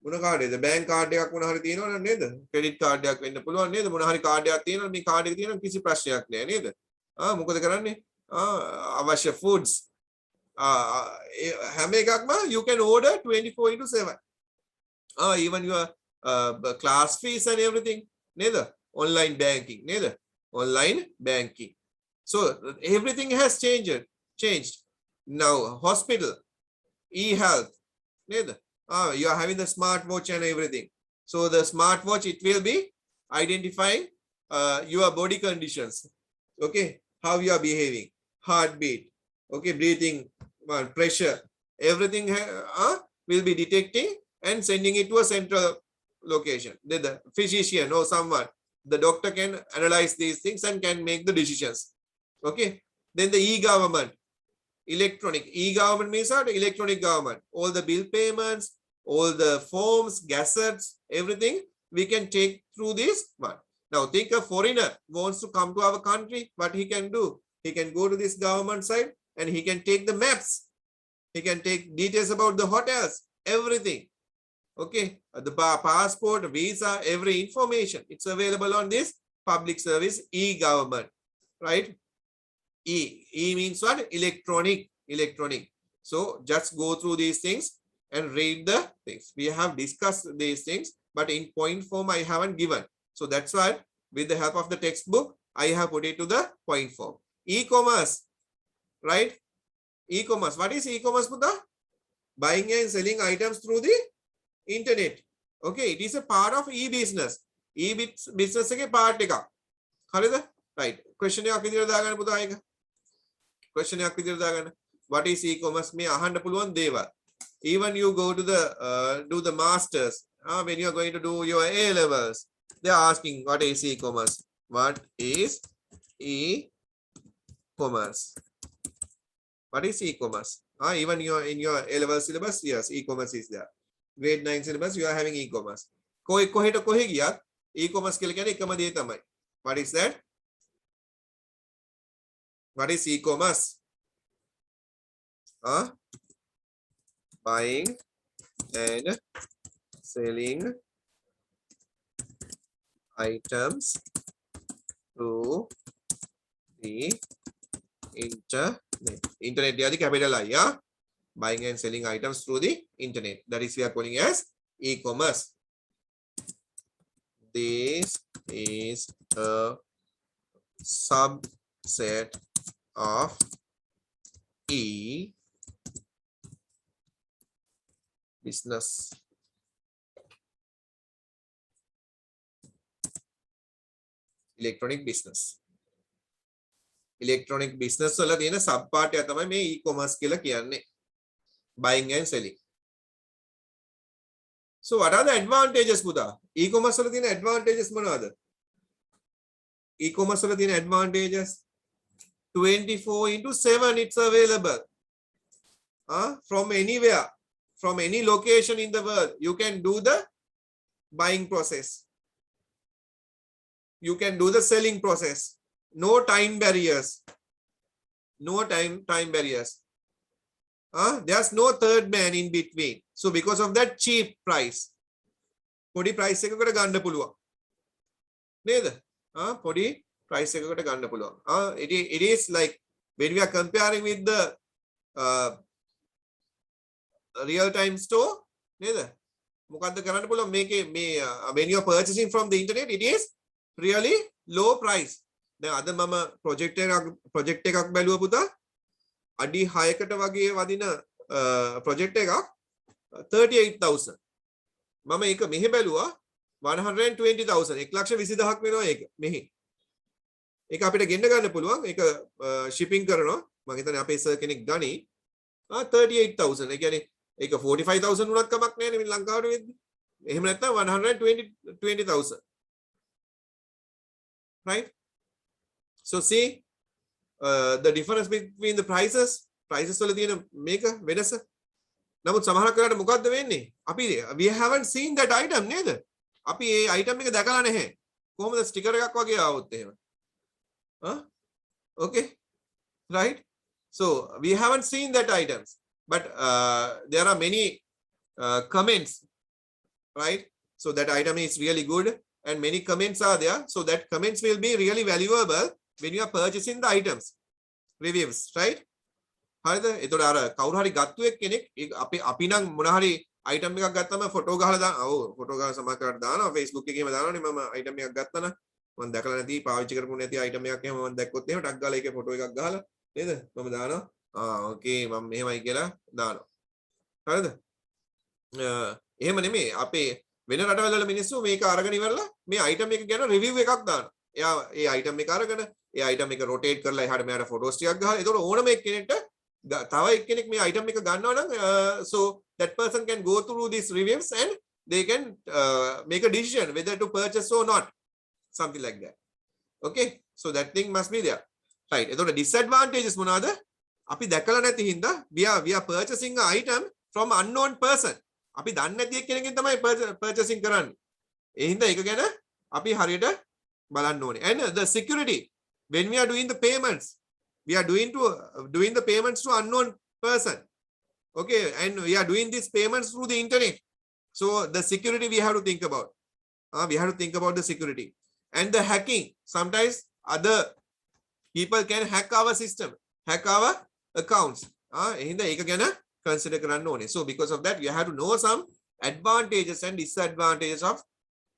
මොන කාඩේද? බැංක් කාඩ් එකක් මොන හරි තියෙනවනේ නේද? ක්‍රෙඩිට් කාඩ් එකක් වෙන්න පුළුවන් නේද? මොන හරි කාඩ් එකක් තියෙනවනේ. මේ කාඩ් එක තියෙනවනේ කිසි ප්‍රශ්නයක් නෑ නේද? මොකද කරන්නේ? අවශ්‍ය foods හැම එකක්ම you can order 24 into 7. Even your class fees and everything neda. Online banking neda. Online banking. So everything has changed. Now hospital, e-health neda. You are having the smartwatch and everything. So the smartwatch, it will be identifying your body conditions. Okay, how you are behaving, heartbeat, okay, breathing, pressure, everything will be detecting and sending it to a central location. Then the physician or someone, the doctor can analyze these things and can make the decisions. Okay, then the e-government, electronic. E-government means what? Electronic government. All the bill payments, all the forms, gazettes, everything we can take through this one. Now think a foreigner wants to come to our country, what he can do? He can go to this government site and he can take the maps. He can take details about the hotels, everything. Okay, the passport, visa, every information. It's available on this public service e-government, right? E means what? Electronic. So just go through these things and read the things. We have discussed these things, but in point form I haven't given. So that's why with the help of the textbook, I have put it to the point form. E-commerce, right? E-commerce. What is e-commerce, Buddha? Buying and selling items through the internet. Okay, it is a part of e-business. E-business එක part එක. හරිද? Right. Question එකක් විදියට දාගන්න පුතා ඒක. question එකක් විදිහට දාගන්න. What is e-commerce? මේ අහන්න පුළුවන් දේවල්. Even you go to the do the masters, when you are going to do your A levels, they are asking what is e-commerce? What is e-commerce? What is e-commerce? Even in your A level syllabus, yes, e-commerce is there. Grade 9 syllabus, you are having e-commerce. කොහෙට ගියත් e-commerce කියලා කියන්නේ එකම දේ තමයි. What is that? What is e-commerce? Buying and selling items through the internet. Internet is capital I, yeah? Buying and selling items through the internet. That is we are calling as e-commerce. This is a subset of e-business. Electronic business. Electronic business වල තියෙන sub part එක තමයි මේ e-commerce කියලා කියන්නේ. Buying and selling. So what are the advantages පුතා? E-commerce වල තියෙන advantages මොනවද? E-commerce වල තියෙන advantages 24/7 it's available. From anywhere, from any location in the world, you can do the buying process. You can do the selling process. No time barriers. No time barriers. There's no third man in between. So because of that cheap price. පොඩි price එකකට ගන්න පුළුවන්. නේද? පොඩි price එකකට ගන්න පුළුවන්. It is like when we are comparing with the real time store, නේද? මොකද්ද කරන්න පුළුවන් මේකේ මේ when you are purchasing from the internet, it is really low price. දැන් අද මම project එකක් බැලුවා පුතා. අඩි 6කට වගේ වදින project එකක් 38,000. මම ඒක මෙහෙ බැලුවා 120,000. 1,20,000ක් වෙනවා ඒක මෙහි. ඒක අපිට ගෙන්න ගන්න පුළුවන්. ඒක shipping කරනවා. මම හිතන්නේ අපේ සර් කෙනෙක් ගනි. 38,000. ඒ කියන්නේ ඒක 45,000 උනත් කමක් නැහැ නේ ලංකාවට වෙද්දි. එහෙම නැත්නම් 120,000. Right? So see the difference between the prices වල තියෙන මේක වෙනස. නමුත් සමහර කරාට මොකද්ද වෙන්නේ? අපි we haven't seen that item නේද? අපි ඒ item එක දැකලා නැහැ. කොහොමද sticker එකක් වගේ ආවොත් එහෙම? Okay, right? So we haven't seen that items, but there are many comments, right? So that item is really good and many comments are there. So that comments will be really valuable when you are purchasing the items. Reviews, right? හරිද? එතකොට අර කවුරු හරි ගත්තු එක්කෙනෙක් අපි නම් මොන හරි item එකක් ගත්තම ෆොටෝ ගහලා දාන. ඔව් ෆොටෝ ගහලා සමහරකට දානවා Facebook එකේම දානවනේ මම item එකක් ගත්තා නම් මම දැකලා නැති පාවිච්චි කරපු නැති item එකක් එහෙම මම දැක්කොත් එහෙම ටක් ගාලා ඒකේ ෆොටෝ එකක් ගහලා නේද? මම දානවා. ඕකේ මම මෙහෙමයි කියලා දානවා. හරිද? එහෙම නෙමෙයි අපේ වෙන රටවල වල මිනිස්සු මේක අරගෙන ඉවරලා මේ item එක ගැන review එකක් දානවා. එයා ඒ item එක අරගෙන ඒ item එක rotate කරලා එහාට මෙහාට photos ටිකක් ගහලා ඒතකොට ඕනම එක්කෙනෙක්ට තව එක්කෙනෙක් මේ item එක ගන්නවා නම් so that person can go through these reviews and they can make a decision whether to purchase or not, something like that. Okay, so that thing must be there, right? එතකොට disadvantages මොනවාද? අපි දැකලා නැති හින්දා we are purchasing an item from unknown person. අපි දන්නේ නැති එක්කෙනෙක්ගෙන් තමයි purchasing කරන්නේ. ඒ හින්දා ඒක ගැන අපි හරියට බලන්න ඕනේ. And the security, when we are doing the payments, we are doing the payments to unknown person. Okay, and we are doing these payments through the internet. So the security we have to think about. We have to think about the security. And the hacking. Sometimes other people can hack our system, hack our accounts. එහෙනම් ඒක ගැන consider කරන්න ඕනේ. So because of that, you have to know some advantages and disadvantages of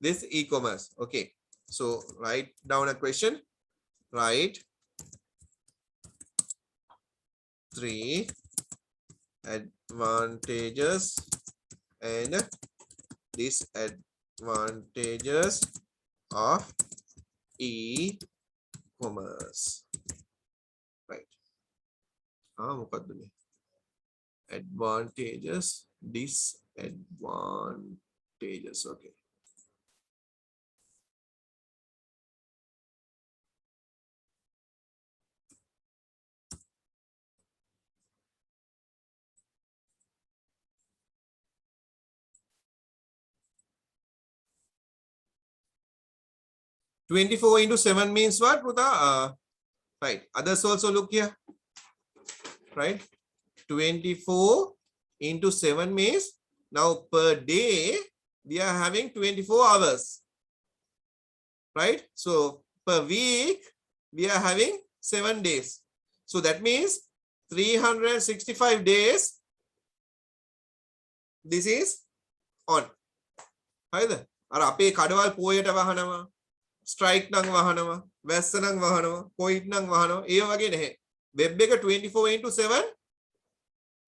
this e-commerce. Okay, so write down a question. Write 3 advantages and disadvantages of e-commerce. Right. මොකද්ද මේ advantages disadvantages okay (24 into 7) means what, Pruta? Right. Others also look here. Right. 24 into 7 means now per day we are having 24 hours. Right. So per week we are having 7 days. So that means 365 days. This is on. Right. අර අපේ කඩවල් පොයට වහනවා strike නම් වහනවා වැස්ස නම් වහනවා කොයිට් නම් වහනවා ඒ වගේ නැහැ web එක 24 into 7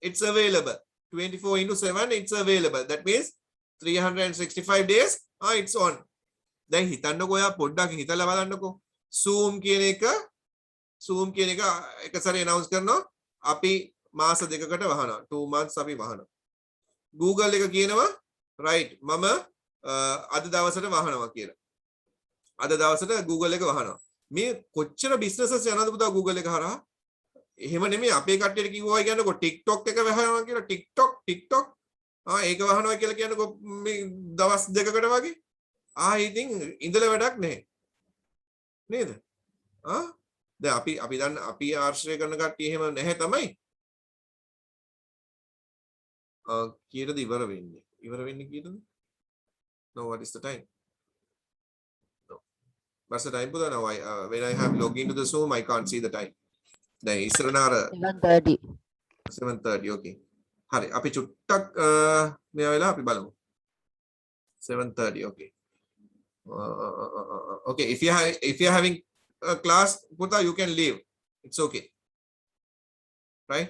it's available 24 into 7 it's available that means 365 days it's on දැන් හිතන්නකෝ ඔයා පොඩ්ඩක් හිතලා බලන්නකෝ zoom කියන එක එක සැරේ announce කරනවා අපි මාස දෙකකට වහනවා 2 months අපි වහනවා Google එක කියනවා right මම අද දවසට වහනවා කියලා අද දවසට Google එක වහනවා මේ කොච්චර බිස්නසස් යනවද පුතා Google එක හරහා එහෙම නෙමෙයි අපේ කට්ටියට කිව්වා කියන්නකො TikTok එක වහනවා කියලා TikTok ඒක වහනවා කියලා කියන්නකො මේ දවස් දෙකකට වගේ ඉතින් ඉඳලා වැඩක් නැහැ නේද දැන් අපි දන්න අපි ආශ්‍රය කරන කට්ටිය එහෙම නැහැ තමයි කීයටද ඉවර වෙන්නේ කීයටද no what is the time what's the time පුතා now when I have logged into the Zoom I can't see the time දැන් ඉස්සරන අර 7:30 okay හරි අපි චුට්ටක් මෙයා වෙලා අපි බලමු 7:30 okay okay if you're having a class puta you can leave it's okay right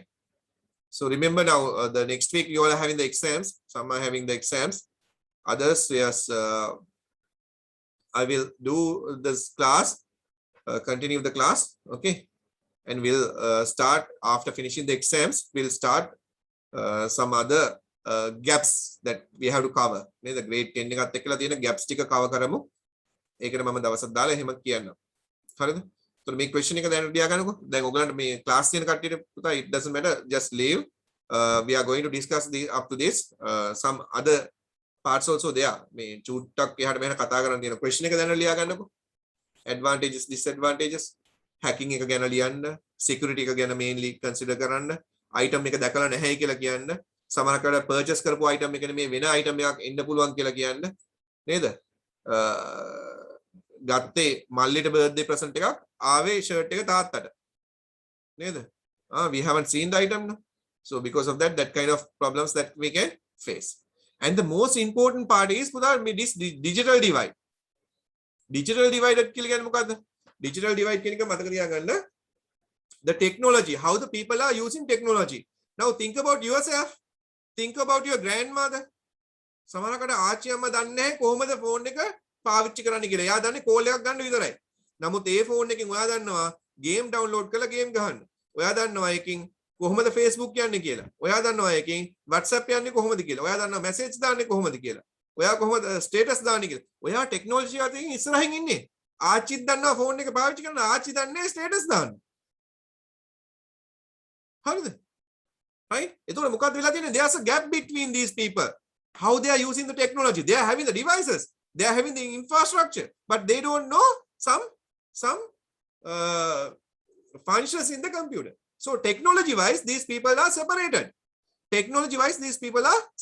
so remember now the next week you all are having the exams some are having the exams others yes I will do this class continue the class okay and we'll start after finishing the exams we'll start some other gaps that we have to cover නේද grade 10 එකත් එක්කලා තියෙන gaps ටික cover කරමු ඒකට මම දවසක් දාලා එහෙම කියන්නම් හරිද එතකොට මේ question එක දැන් ලියා ගන්නකො දැන් ඔයගලන්ට මේ class තියෙන කට්ටියට පුතා it doesn't matter just leave we are going to discuss up to this some other parts also there මේ චුට්ටක් එහාට මෙහාට කතා කරන්න තියෙන question එක දැන් ලියා ගන්නකො advantages disadvantages hacking එක ගැන ලියන්න security එක ගැන mainly consider කරන්න item එක දැකලා නැහැ කියලා කියන්න සමහරකට purchase කරපු item එකනේ මේ වෙන item එකක් එන්න පුළුවන් කියලා කියන්න නේද ගත්තේ මල්ලිට birthday present එකක් ආවේ shirt එක තාත්තට නේද we haven't seen the item no? So because of that kind of problems that we can face and the most important part is this digital divide කියලා කියන්නේ මොකද්ද digital divide කියන එක මතක තියාගන්න the technology how the people are using technology now think about yourself think about your grandmother සමහරකට ආච්චි අම්මා දන්නේ නැහැ කොහොමද ෆෝන් එක පාවිච්චි කරන්න කියලා. එයා දන්නේ කෝල් එකක් ගන්න විතරයි. නමුත් ඒ ෆෝන් එකෙන් ඔයා දන්නවා ගේම් ඩවුන්ලෝඩ් කරලා ගේම් ගහන්න. ඔයා දන්නවා එකකින් කොහොමද Facebook යන්නේ කියලා. ඔයා දන්නවා එකකින් WhatsApp යන්නේ කොහොමද කියලා. ඔයා දන්නවා මැසේජ් දාන්නේ කොහොමද කියලා. ඔයා කොහොමද ස්ටේටස් දාන්නේ කියලා. ඔයා ටෙක්නොලොජි අතින් ඉස්සරහින් ඉන්නේ. ආච්චිත් දන්නවා ෆෝන් එක පාවිච්චි කරන්න ආච්චි දන්නේ ස්ටේටස් දාන්න. හරිද? right එතකොට මොකක්ද වෙලා තියෙන්නේ there's a gap between these people how they are using the technology they are having the devices they are having the infrastructure but they don't know some functions in the computer so technology wise these people are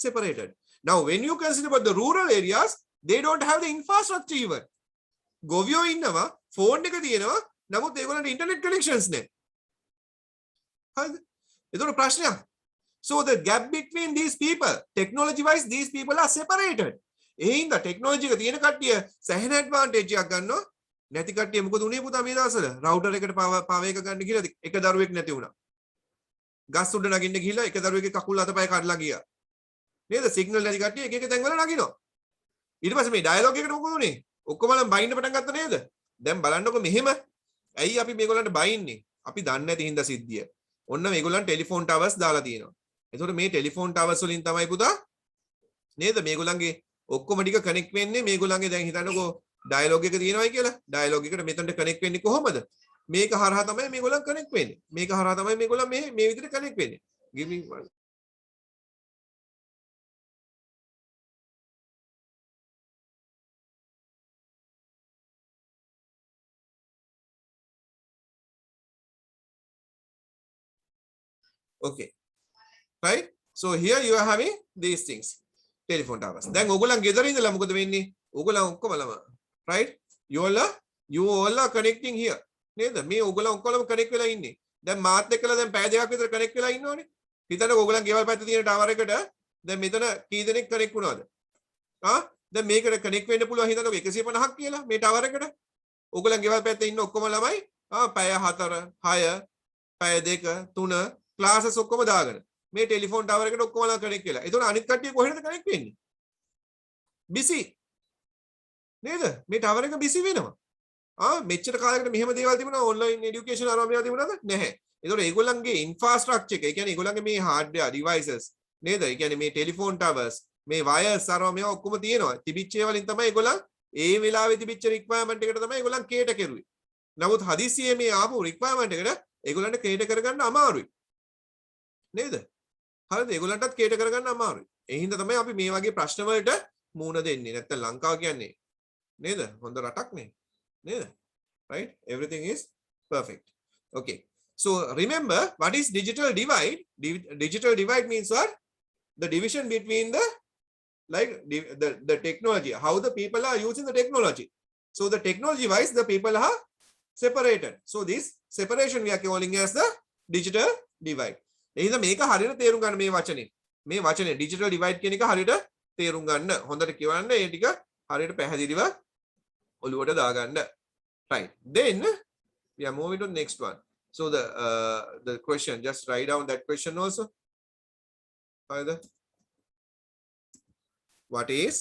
separated now when you consider about the rural areas they don't have the infrastructure even govyo innawa phone එක තියෙනවා නමුත් ඒගොල්ලන්ට internet connections නැහැ හරිද එතකොට ප්‍රශ්නයක් so the gap between these people technology wise these people are separated එහෙනම් technology එක තියෙන කට්ටිය සැහෙන advantage එකක් ගන්නවා නැති කට්ටිය මොකද උනේ පුතා මේ දවස්වල router එකට power එක ගන්න ගිහලා එක දරුවෙක් නැති වුණා ගස් උඩ නගින්න ගිහලා එක දරුවෙක්ගේ කකුල් අතපය කඩලා ගියා නේද signal නැති කට්ටිය එක එක තැන් වල නගිනවා ඊට පස්සේ මේ dialogue එකට මොකද උනේ ඔක්කොම බයින්න පටන් ගත්තා නේද දැන් බලන්නකො මෙහෙම ඇයි අපි මේගොල්ලන්ට බයින්නේ අපි දන්නේ නැති හින්දා සිද්ධිය ඔන්න මේගොල්ලන් ටෙලිෆෝන් ටවර්ස් දාලා තියෙනවා. එතකොට මේ ටෙලිෆෝන් ටවර්ස් වලින් තමයි පුතා නේද මේගොල්ලන්ගේ ඔක්කොම ටික කනෙක්ට් වෙන්නේ. මේගොල්ලන්ගේ දැන් හිතන්නකෝ ඩයලොග් එක තියෙනවායි කියලා. ඩයලොග් එකට මෙතනට කනෙක්ට් වෙන්නේ කොහොමද? මේක හරහා තමයි මේගොල්ලන් කනෙක්ට් වෙන්නේ. මේක හරහා තමයි මේගොල්ලන් මේ විදිහට කනෙක්ට් වෙන්නේ. give me one. Okay, right? So here you are having these things, telephone towers. Then ඔයගොල්ලන් ගෙදර ඉඳලා මොකද වෙන්නේ? ඔයගොල්ලන් ඔක්කොමලම right? You all are connecting here. නේද? මේ ඔයගොල්ලන් ඔක්කොම connect වෙලා ඉන්නේ. දැන් මාත් එක්කලා දැන් පැය දෙකක් විතර connect වෙලා ඉන්නවනේ. හිතන්නකෝ ඔයගොල්ලන් ගෙවල් පැත්තේ තියෙන tower එකට දැන් මෙතන කී දෙනෙක් connect වුණාද? දැන් මේකට connect වෙන්න පුළුවන් හිතන්නකෝ 150ක් කියලා මේ tower එකට. ඔයගොල්ලන් ගෙවල් පැත්තේ ඉන්න ඔක්කොම ළමයි පැය 4 6 පැය 2 3 ක්ලාසස් ඔක්කොම දාගෙන මේ ටෙලිෆෝන් ටවර් එකට ඔක්කොමලා කනෙක්ට් වෙලා. ඒතකොට අනිත් කට්ටිය කොහෙද කනෙක්ට් වෙන්නේ? බිසි. නේද? මේ ටවර් එක බිසි වෙනවා. මෙච්චර කාලයකට මෙහෙම දේවල් තිබුණා ඔන්ලයින් এডুকেෂන් අරම මේවා තිබුණාද? නැහැ. ඒතකොට ඒගොල්ලන්ගේ ඉන්ෆ්‍රාස්ට්‍රක්චර් එක, ඒ කියන්නේ ඒගොල්ලන්ගේ මේ හાર્ඩ්වෙයාර් ඩිවයිසස් නේද? ඒ කියන්නේ මේ ටෙලිෆෝන් ටවර්ස්, මේ වයර්ස් අරම මේවා ඔක්කොම තියෙනවා. තිබිච්ච ඒවා වලින් තමයි ඒගොල්ලන් ඒ වෙලාවේ තිබිච්ච රික්වයර්මන්ට් එකට තමයි ඒගොල්ලන් කේට කෙරුවේ. නමුත් හදිස්සියේ මේ ආපු රික්වයර්මන්ට් එකට ඒගොල්ලන්ට කේට කරගන්න අමාරුයි. නේද? හරිද? ඒගොල්ලන්ටත් කේට කරගන්න අමාරුයි. ඒ හින්දා තමයි අපි මේ වගේ ප්‍රශ්න වලට මුහුණ දෙන්නේ. නැත්නම් ලංකාව කියන්නේ නේද? හොඳ රටක් නේ. නේද? Right? Everything is perfect. Okay. So remember what is digital divide? Digital divide means what? The division between the the technology, how the people are using the technology. So the technology wise the people are separated. So this separation we are calling as the digital divide. එහෙනම් මේක හරියට තේරුම් ගන්න මේ වචනේ. මේ වචනේ digital divide කියන එක හරියට තේරුම් ගන්න. හොඳට කියවන්න ඒ ටික හරියට පැහැදිලිව ඔලුවට දාගන්න. Right. Then we are moving to the next one. So the question, just write down that question also. Either. What is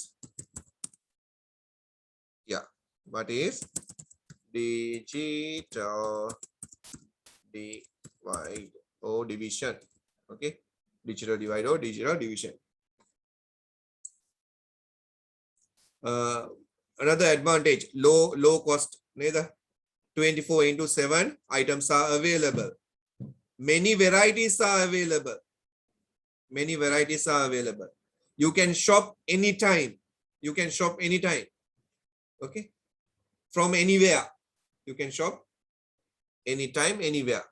digital divide or division? Okay, digital divide or digital division. Another advantage, low cost. Neither 24/7 items are available. Many varieties are available. You can shop anytime. Okay, from anywhere you can shop anytime, anywhere.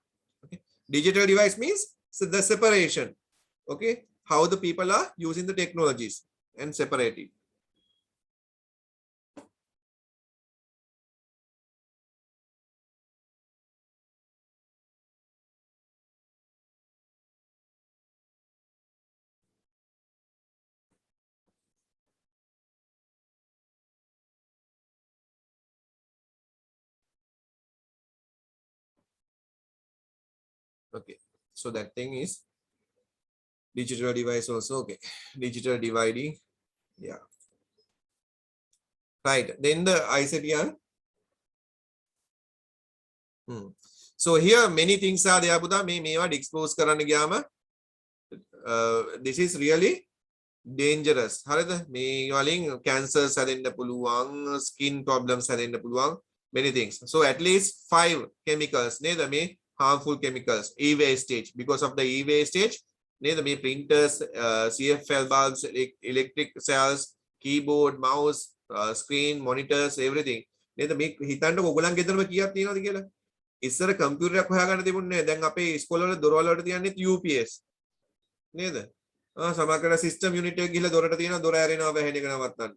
Okay, digital device means the separation. Okay, how the people are using the technologies and separating. Okay, so that thing is digital device also. Okay, digital dividing. Yeah, right. Then the ICTR. So here many things are there. Buddha may expose karan gyama. This is really dangerous. Harada may yaling cancers hadenna puluwang, skin problems hadenna puluwang, many things. So at least 5 chemicals neda may harmful chemicals. E-wastage, because of the e-wastage neda may printers, CFL bulbs, electric cells, keyboard, mouse, screen, monitors, everything neda may හිතන්න ඔයගොල්ලන් ගෙදරම කීයක් තියෙනවද කියලා. ඉස්සර කම්පියුටරයක් හොයාගන්න තිබුණේ නැහැ. දැන් අපේ ඉස්කෝල වල දොරවල් වලට තියන්නේ UPS නේද? සමහරකට සිස්ටම් යුනිට් එක ගිහලා දොරට තියෙනවා, දොර ඇරෙනවා, වැහෙන එක නවත්තන්න.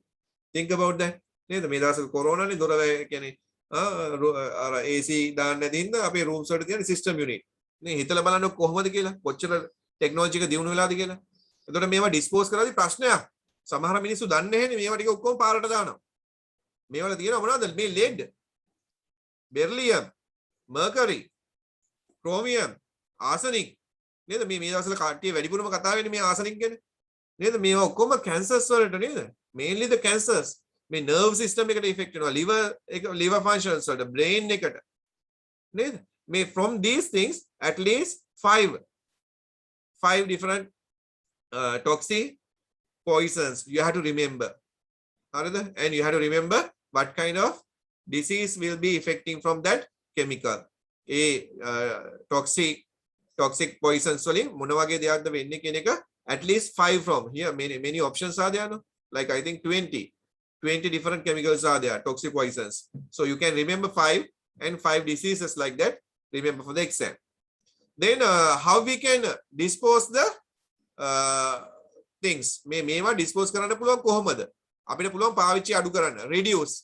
Think about that නේද? මේ දවස්වල කොරෝනානේ දොර කියන්නේ අර AC දාන්න නැති හින්දා අපේ රූම්ස් වලට තියෙන සිස්ටම් යුනිට් නේ. හිතලා බලන්න කොහොමද කියලා, කොච්චර ටෙක්නොලොජි එක දියුණු වෙලාද කියලා. එතකොට මේවා ඩිස්පෝස් කරලාදී ප්‍රශ්නයක්. සමහර මිනිස්සු දන්නේ නැහැ නේ මේවා ටික ඔක්කොම පාරට දානවා. මේවල තියෙනවා මොනවද? මේ lead, beryllium, mercury, chromium, arsenic නේද? මේ දවස්වල කට්ටිය වැඩිපුරම කතා වෙන්නේ මේ arsenic ගැන නේද? මේවා ඔක්කොම cancers වලට නේද? Mainly the cancers. මේ nerve system එකට effect වෙනවා, liver functions වලට, brain එකට නේද? may from these things at least five different toxic poisons you have to remember. And you have to remember what kind of disease will be affecting from that chemical. Toxic poisons වලින් මොන වගේ දෙයක්ද වෙන්නේ කියන එක at least 5 from here. Many options are there, no? Like I think 20 different chemicals are there, toxic poisons. So you can remember 5 and 5 diseases like that. Remember for the exam. Then how we can dispose the things. මේවා dispose කරන්න පුළුවන් කොහොමද? අපිට පුළුවන් පාවිච්චි අඩු කරන්න. Reduce.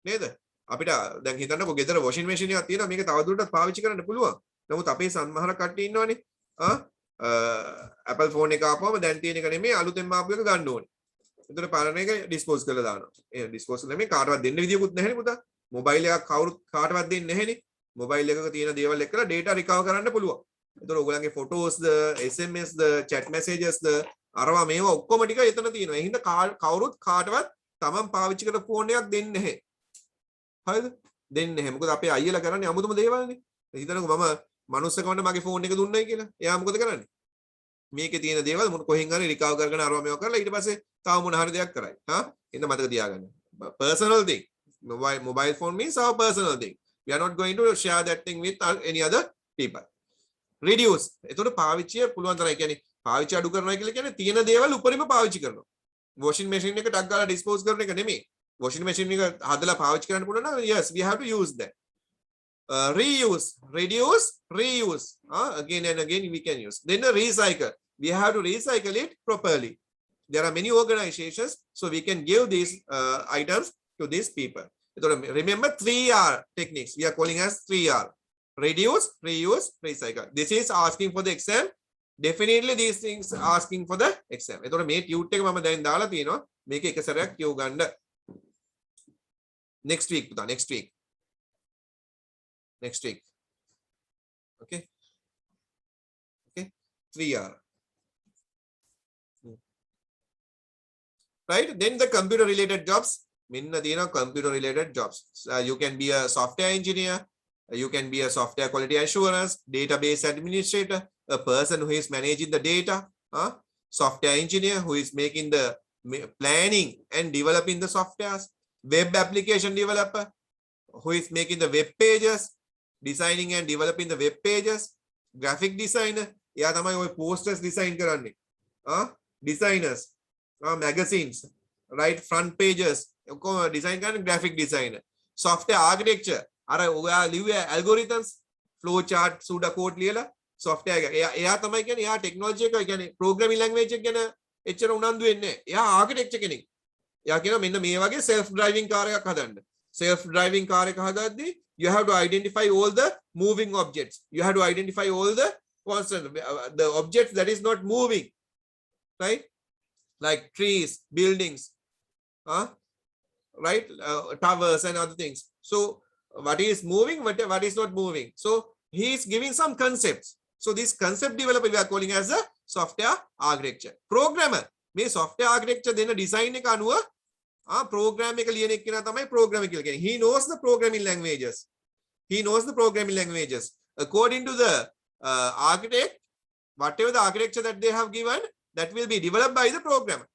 නේද? අපිට දැන් හිතන්නකෝ ගෙදර washing machine එකක් තියෙනවා මේක තවදුරටත් පාවිච්චි කරන්න පුළුවන්. නමුත් අපේ සම්මහර කට්ටිය ඉන්නවනේ. Apple phone එක ආපුවම දැන් තියෙන එක නෙමෙයි අලුතෙන් ආපු එක ගන්න ඕනේ. ඒතර පරණ එක dispose කරලා දානවා. ඒ dispose කරලා මේ කාටවත් දෙන්න විදියකුත් නැහැනේ පුතා. mobile එකක් කවුරුත් කාටවත් දෙන්නේ නැහැනේ. mobile එකක තියෙන දේවල් එක්කලා data recover කරන්න පුළුවන්. ඒතර ඔයගොල්ලන්ගේ photos ද SMS ද chat messages ද අරවා මේවා ඔක්කොම ටික එතන තියෙනවා. ඒ හින්දා කවුරුත් කාටවත් තමන් පාවිච්චි කරන ෆෝන් එකක් දෙන්නේ නැහැ. හරිද? දෙන්නේ නැහැ. මොකද අපේ අයියලා කරන්නේ අමුතුම දේවල්නේ. හිතන්නකෝ මම මනුස්සකමට මගේ ෆෝන් එක දුන්නයි කියලා. එයා මොකද කරන්නේ? මේකේ තියෙන දේවල් මොන කොහෙන් හරි රිකවර් කරගෙන අරවා මේවා කරලා ඊට පස්සේ තව මොන හරි දෙයක් කරයි. එන්න මතක තියාගන්න. Personal thing. Mobile phone means our personal thing. We are not going to share that thing with any other people. Reduce. එතකොට පාවිච්චිය පුළුවන් තරම් කියන්නේ පාවිච්චි අඩු කරනවා කියලා කියන්නේ තියෙන දේවල් උඩරිම පාවිච්චි කරනවා. washing machine එක ටක් ගාලා dispose කරන එක නෙමෙයි. washing machine එක හදලා පාවිච්චි කරන්න පුළුවන් නම් yes we have to use that. Reuse, reduce, reuse. Again and again we can use. Then recycle. We have to recycle it properly. There are many organizations, so we can give these items to these people. Remember 3R techniques. We are calling as 3R. Reduce, reuse, recycle. This is asking for the exam. Definitely these things are asking for the exam. එතකොට මේ tute එක මම දැන් දාලා තියෙනවා. මේක එක සැරයක් කියව ගන්න. Next week පුතා, next week. Next week. Okay. 3R. Right? Then the computer related jobs. Minna තියෙනවා computer related jobs. You can be a software engineer. You can be a software quality assurance, database administrator, a person who is managing the data, software engineer who is making the planning and developing the softwares, web application developer who is making the web pages, designing and developing the web pages, graphic designer, එයා තමයි ඔය posters design කරන්නේ. Designers, magazines, right, front pages, ඔක්කොම design කරන්නේ graphic designer. Software architecture, අර ඔයා ලිව්වේ algorithms, flow chart, pseudocode ලියලා software එක. එයා තමයි කියන්නේ එයා technology එක කියන්නේ programming language එක ගැන එච්චර උනන්දු වෙන්නේ නැහැ. එයා architecture කෙනෙක්. එයා කියනවා මෙන්න මේ වගේ self driving car එකක් හදන්න. Self driving car එක හදද්දී you have to identify all the moving objects. You have to identify all the constant the objects that is not moving. Right? Like trees, buildings, right? Towers and other things. So what is moving, what is not moving. So he is giving some concepts. So this concept developer we are calling as a software architecture. Programmer. මේ software architecture දෙන design එක අනුව program එක ලියන එක්කෙනා තමයි programmer කියලා කියන්නේ. He knows the programming languages. He knows the programming languages. According to the architect, whatever the architecture that they have given, that will be developed by the programmer.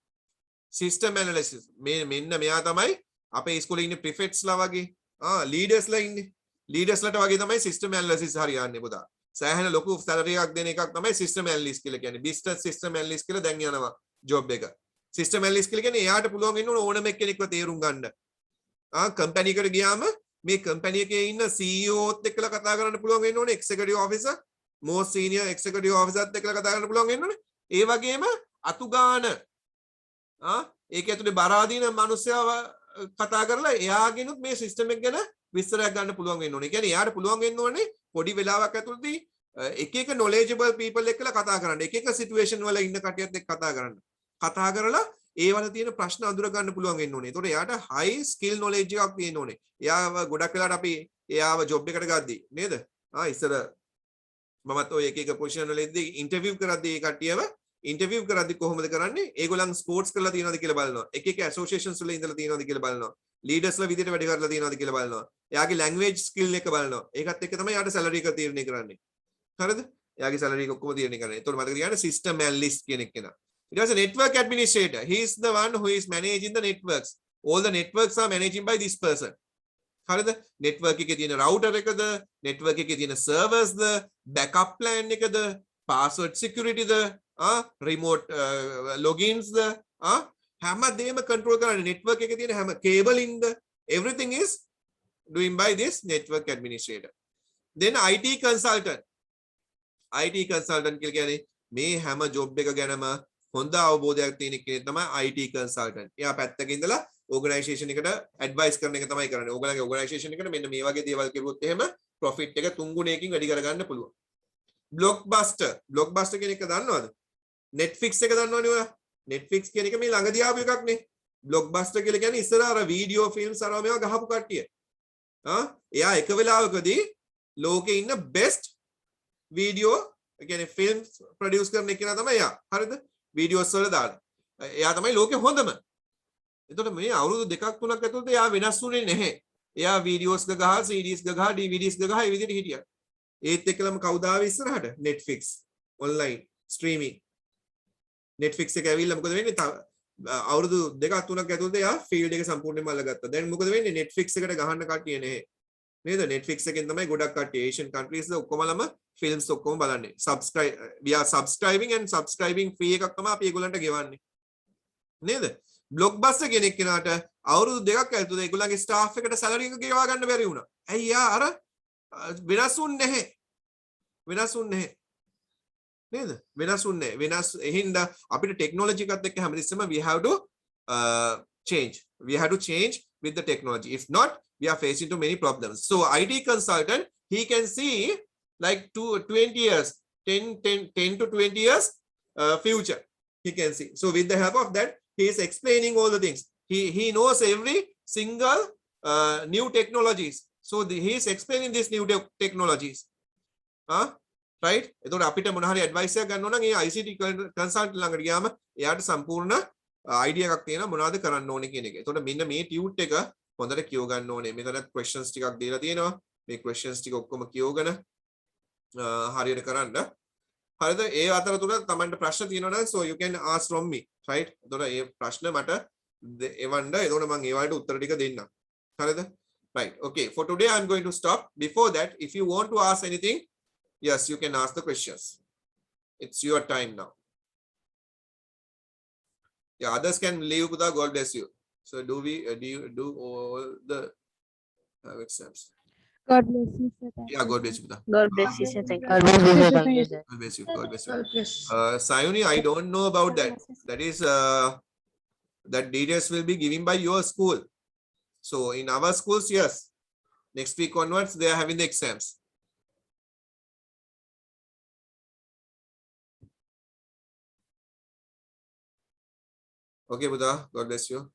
System analysis. මෙන්න මෙයා තමයි අපේ ඉස්කෝලේ ඉන්න prefects ලා වගේ leaders ලා ඉන්නේ. leaders ලාට වගේ තමයි system analysis හරියන්නේ පුතා. සෑහෙන ලොකු salary එකක් දෙන එකක් තමයි system analyst කියලා කියන්නේ. business system analyst කියලා දැන් යනවා job එක. system analyst කියලා කියන්නේ එයාට පුළුවන් වෙන්න ඕනම එක්කෙනෙක්ව තේරුම් ගන්න. company එකට ගියාම මේ company එකේ ඉන්න CEOත් එක්කලා කතා කරන්න පුළුවන් වෙන්න ඕනේ. executive officer, most senior executive officer ත් එක්කලා කතා කරන්න පුළුවන් වෙන්න ඕනේ. ඒ වගේම අතුගාන ඒක ඇතුලේ බරාදීන මිනිස්සයව කතා කරලා එයාගෙනුත් මේ සිස්ටම් එක ගැන විස්තරයක් ගන්න පුළුවන් වෙන්න ඕනේ. කියන්නේ එයාට පුළුවන් වෙන්න ඕනේ පොඩි වෙලාවක් ඇතුළතදී එක එක knowledgeable people එක්කලා කතා කරන්න. එක එක situation වල ඉන්න කටියත් එක්ක කතා කරන්න. කතා කරලා ඒ වල තියෙන ප්‍රශ්න අඳුර ගන්න පුළුවන් වෙන්න ඕනේ. ඒතකොට එයාට high skill knowledge එකක් තියෙන්න ඕනේ. එයාව ගොඩක් වෙලාවට අපි එයාව job එකට ගද්දී නේද? ඉස්සර මමත් ඔය එක එක position වලදී interview කරද්දී ඒ කට්ටියව ඉන්ටර්විව් කරද්දි කොහොමද කරන්නේ? ඒගොල්ලන් ස්පෝර්ට්ස් කරලා තියෙනවද කියලා බලනවා. එක එක ඇසෝසියේෂන්ස් වල ඉඳලා තියෙනවද කියලා බලනවා. ලීඩර්ස්ලා විදිහට වැඩ කරලා තියෙනවද කියලා බලනවා. එයාගේ ලැන්ග්වේජ් ස්කිල් එක බලනවා. ඒකත් එක්ක තමයි යාට සැලරි එක තීරණය කරන්නේ. හරිද? එයාගේ සැලරි එක ඔක්කොම තීරණය කරන්නේ. එතකොට මතක තියාගන්න සිස්ටම් ඇනලිස්ට් කියන එක කෙනා. It was a network administrator. He is the one who is managing the networks. All the networks are managed by this person. හරිද? network එකේ තියෙන router එකද, network එකේ තියෙන servers ද, backup plan එකද, password security ද, remote logins ද, හැමදේම control කරන්නේ network එකේ තියෙන හැම cabling the, everything is doing by this network administrator. Then IT consultant. IT consultant කියලා කියන්නේ මේ හැම job එක ගැනම හොඳ අවබෝධයක් තියෙන කෙනෙක් තමයි IT consultant. එයා පැත්තක ඉඳලා organization එකට advice කරන එක තමයි කරන්නේ. ඕගොල්ලන්ගේ organization එකට මෙන්න මේ වගේ දේවල් කරුවොත් එහෙම profit එක 3 ගුණයකින් වැඩි කරගන්න පුළුවන්. blockbuster. blockbuster කියන එක දන්නවද? Netflix එක දන්නවනේ ඔයා? Netflix කියන එක මේ ළඟදී ආපු එකක් නේ. blockbuster කියලා කියන්නේ ඉස්සර අර video films අරව මේවා ගහපු කට්ටිය. එයා එක වෙලාවකදී ලෝකේ ඉන්න best video කියන්නේ films produce කරන කෙනා තමයි එයා. හරිද? videos වල දාන. එයා තමයි ලෝකේ හොඳම. එතකොට මේ අවුරුදු 2-3ක් ඇතුළත එයා වෙනස් වුණේ නැහැ. එයා videos ගහ, CDs ගහ, DVDs ගහ ඒ විදිහට හිටියා. ඒත් එක්කලම කවුද ආවේ ඉස්සරහට? Netflix online streaming. Netflix එක ඇවිල්ලා මොකද වෙන්නේ? අවුරුදු 2-3ක් ඇතුළත එයා field එක සම්පූර්ණයෙන්ම අල්ලගත්තා. දැන් මොකද වෙන්නේ? Netflix එකට ගහන්න කට්ටිය නැහැ. නේද? Netflix එකෙන් තමයි ගොඩක් කට්ටිය Asian countries ද ඔක්කොමලම films ඔක්කොම බලන්නේ. We are subscribing and subscribing fee එකක් තමයි අපි ඒගොල්ලන්ට ගෙවන්නේ. නේද? blockbuster කෙනෙක් කෙනාට අවුරුදු 2ක් ඇතුළත ඒගොල්ලන්ගේ staff එකට salary එක ගෙවා ගන්න බැරි වුණා. ඇයි යා අර වෙනස් වුන්නේ නැහැ. වෙනස් වුන්නේ නැහැ. නේද? වෙනස් වුන්නේ නැහැ. වෙනස් එහින්දා අපිට technology එකත් එක්ක හැමතිස්සෙම we have to change. We have to change with the technology. If not, we are facing too many problems. So IT consultant, he can see like 20 years, 10 to 20 years future. He can see. So with the help of that, he is explaining all the things. He knows every single new technologies. So he is explaining these new technologies. Right? එතකොට අපිට මොන හරි advice එකක් ගන්න ඕන නම් ඒ ICT consultant ළඟට ගියාම එයාට සම්පූර්ණ idea එකක් තියෙනවා මොනවද කරන්න ඕනේ කියන එක. එතකොට මෙන්න මේ tute එක හොඳට කියව ගන්න ඕනේ. මෙතන questions ටිකක් දීලා තියෙනවා. මේ questions ටික ඔක්කොම කියවගෙන හරියට කරන්න. හරිද? ඒ අතරතුර තමන්ට ප්‍රශ්න තියෙනවා නම් so you can ask from me, right? එතකොට මේ ප්‍රශ්න මට එවන්න. එතකොට මම ඒවට උත්තර ටික දෙන්නම්. හරිද? Right. Okay. For today I'm going to stop. Before that, if you want to ask anything, yes, you can ask the questions. It's your time now. Yeah, others can leave. Buddha, God bless you. So do you do all the exams? God bless you, sir. Yeah, God bless you, Buddha. God bless you, sir. Thank you. God bless you, sir. Thank you, sir. God bless you. God bless you. Sayuni, I don't know about that. That is that details will be given by your school. So in our schools, yes. Next week onwards, they are having the exams. Okay, Buddha. God bless you.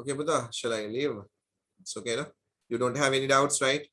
Okay, Buddha, shall I leave? It's okay, no? You don't have any doubts, right?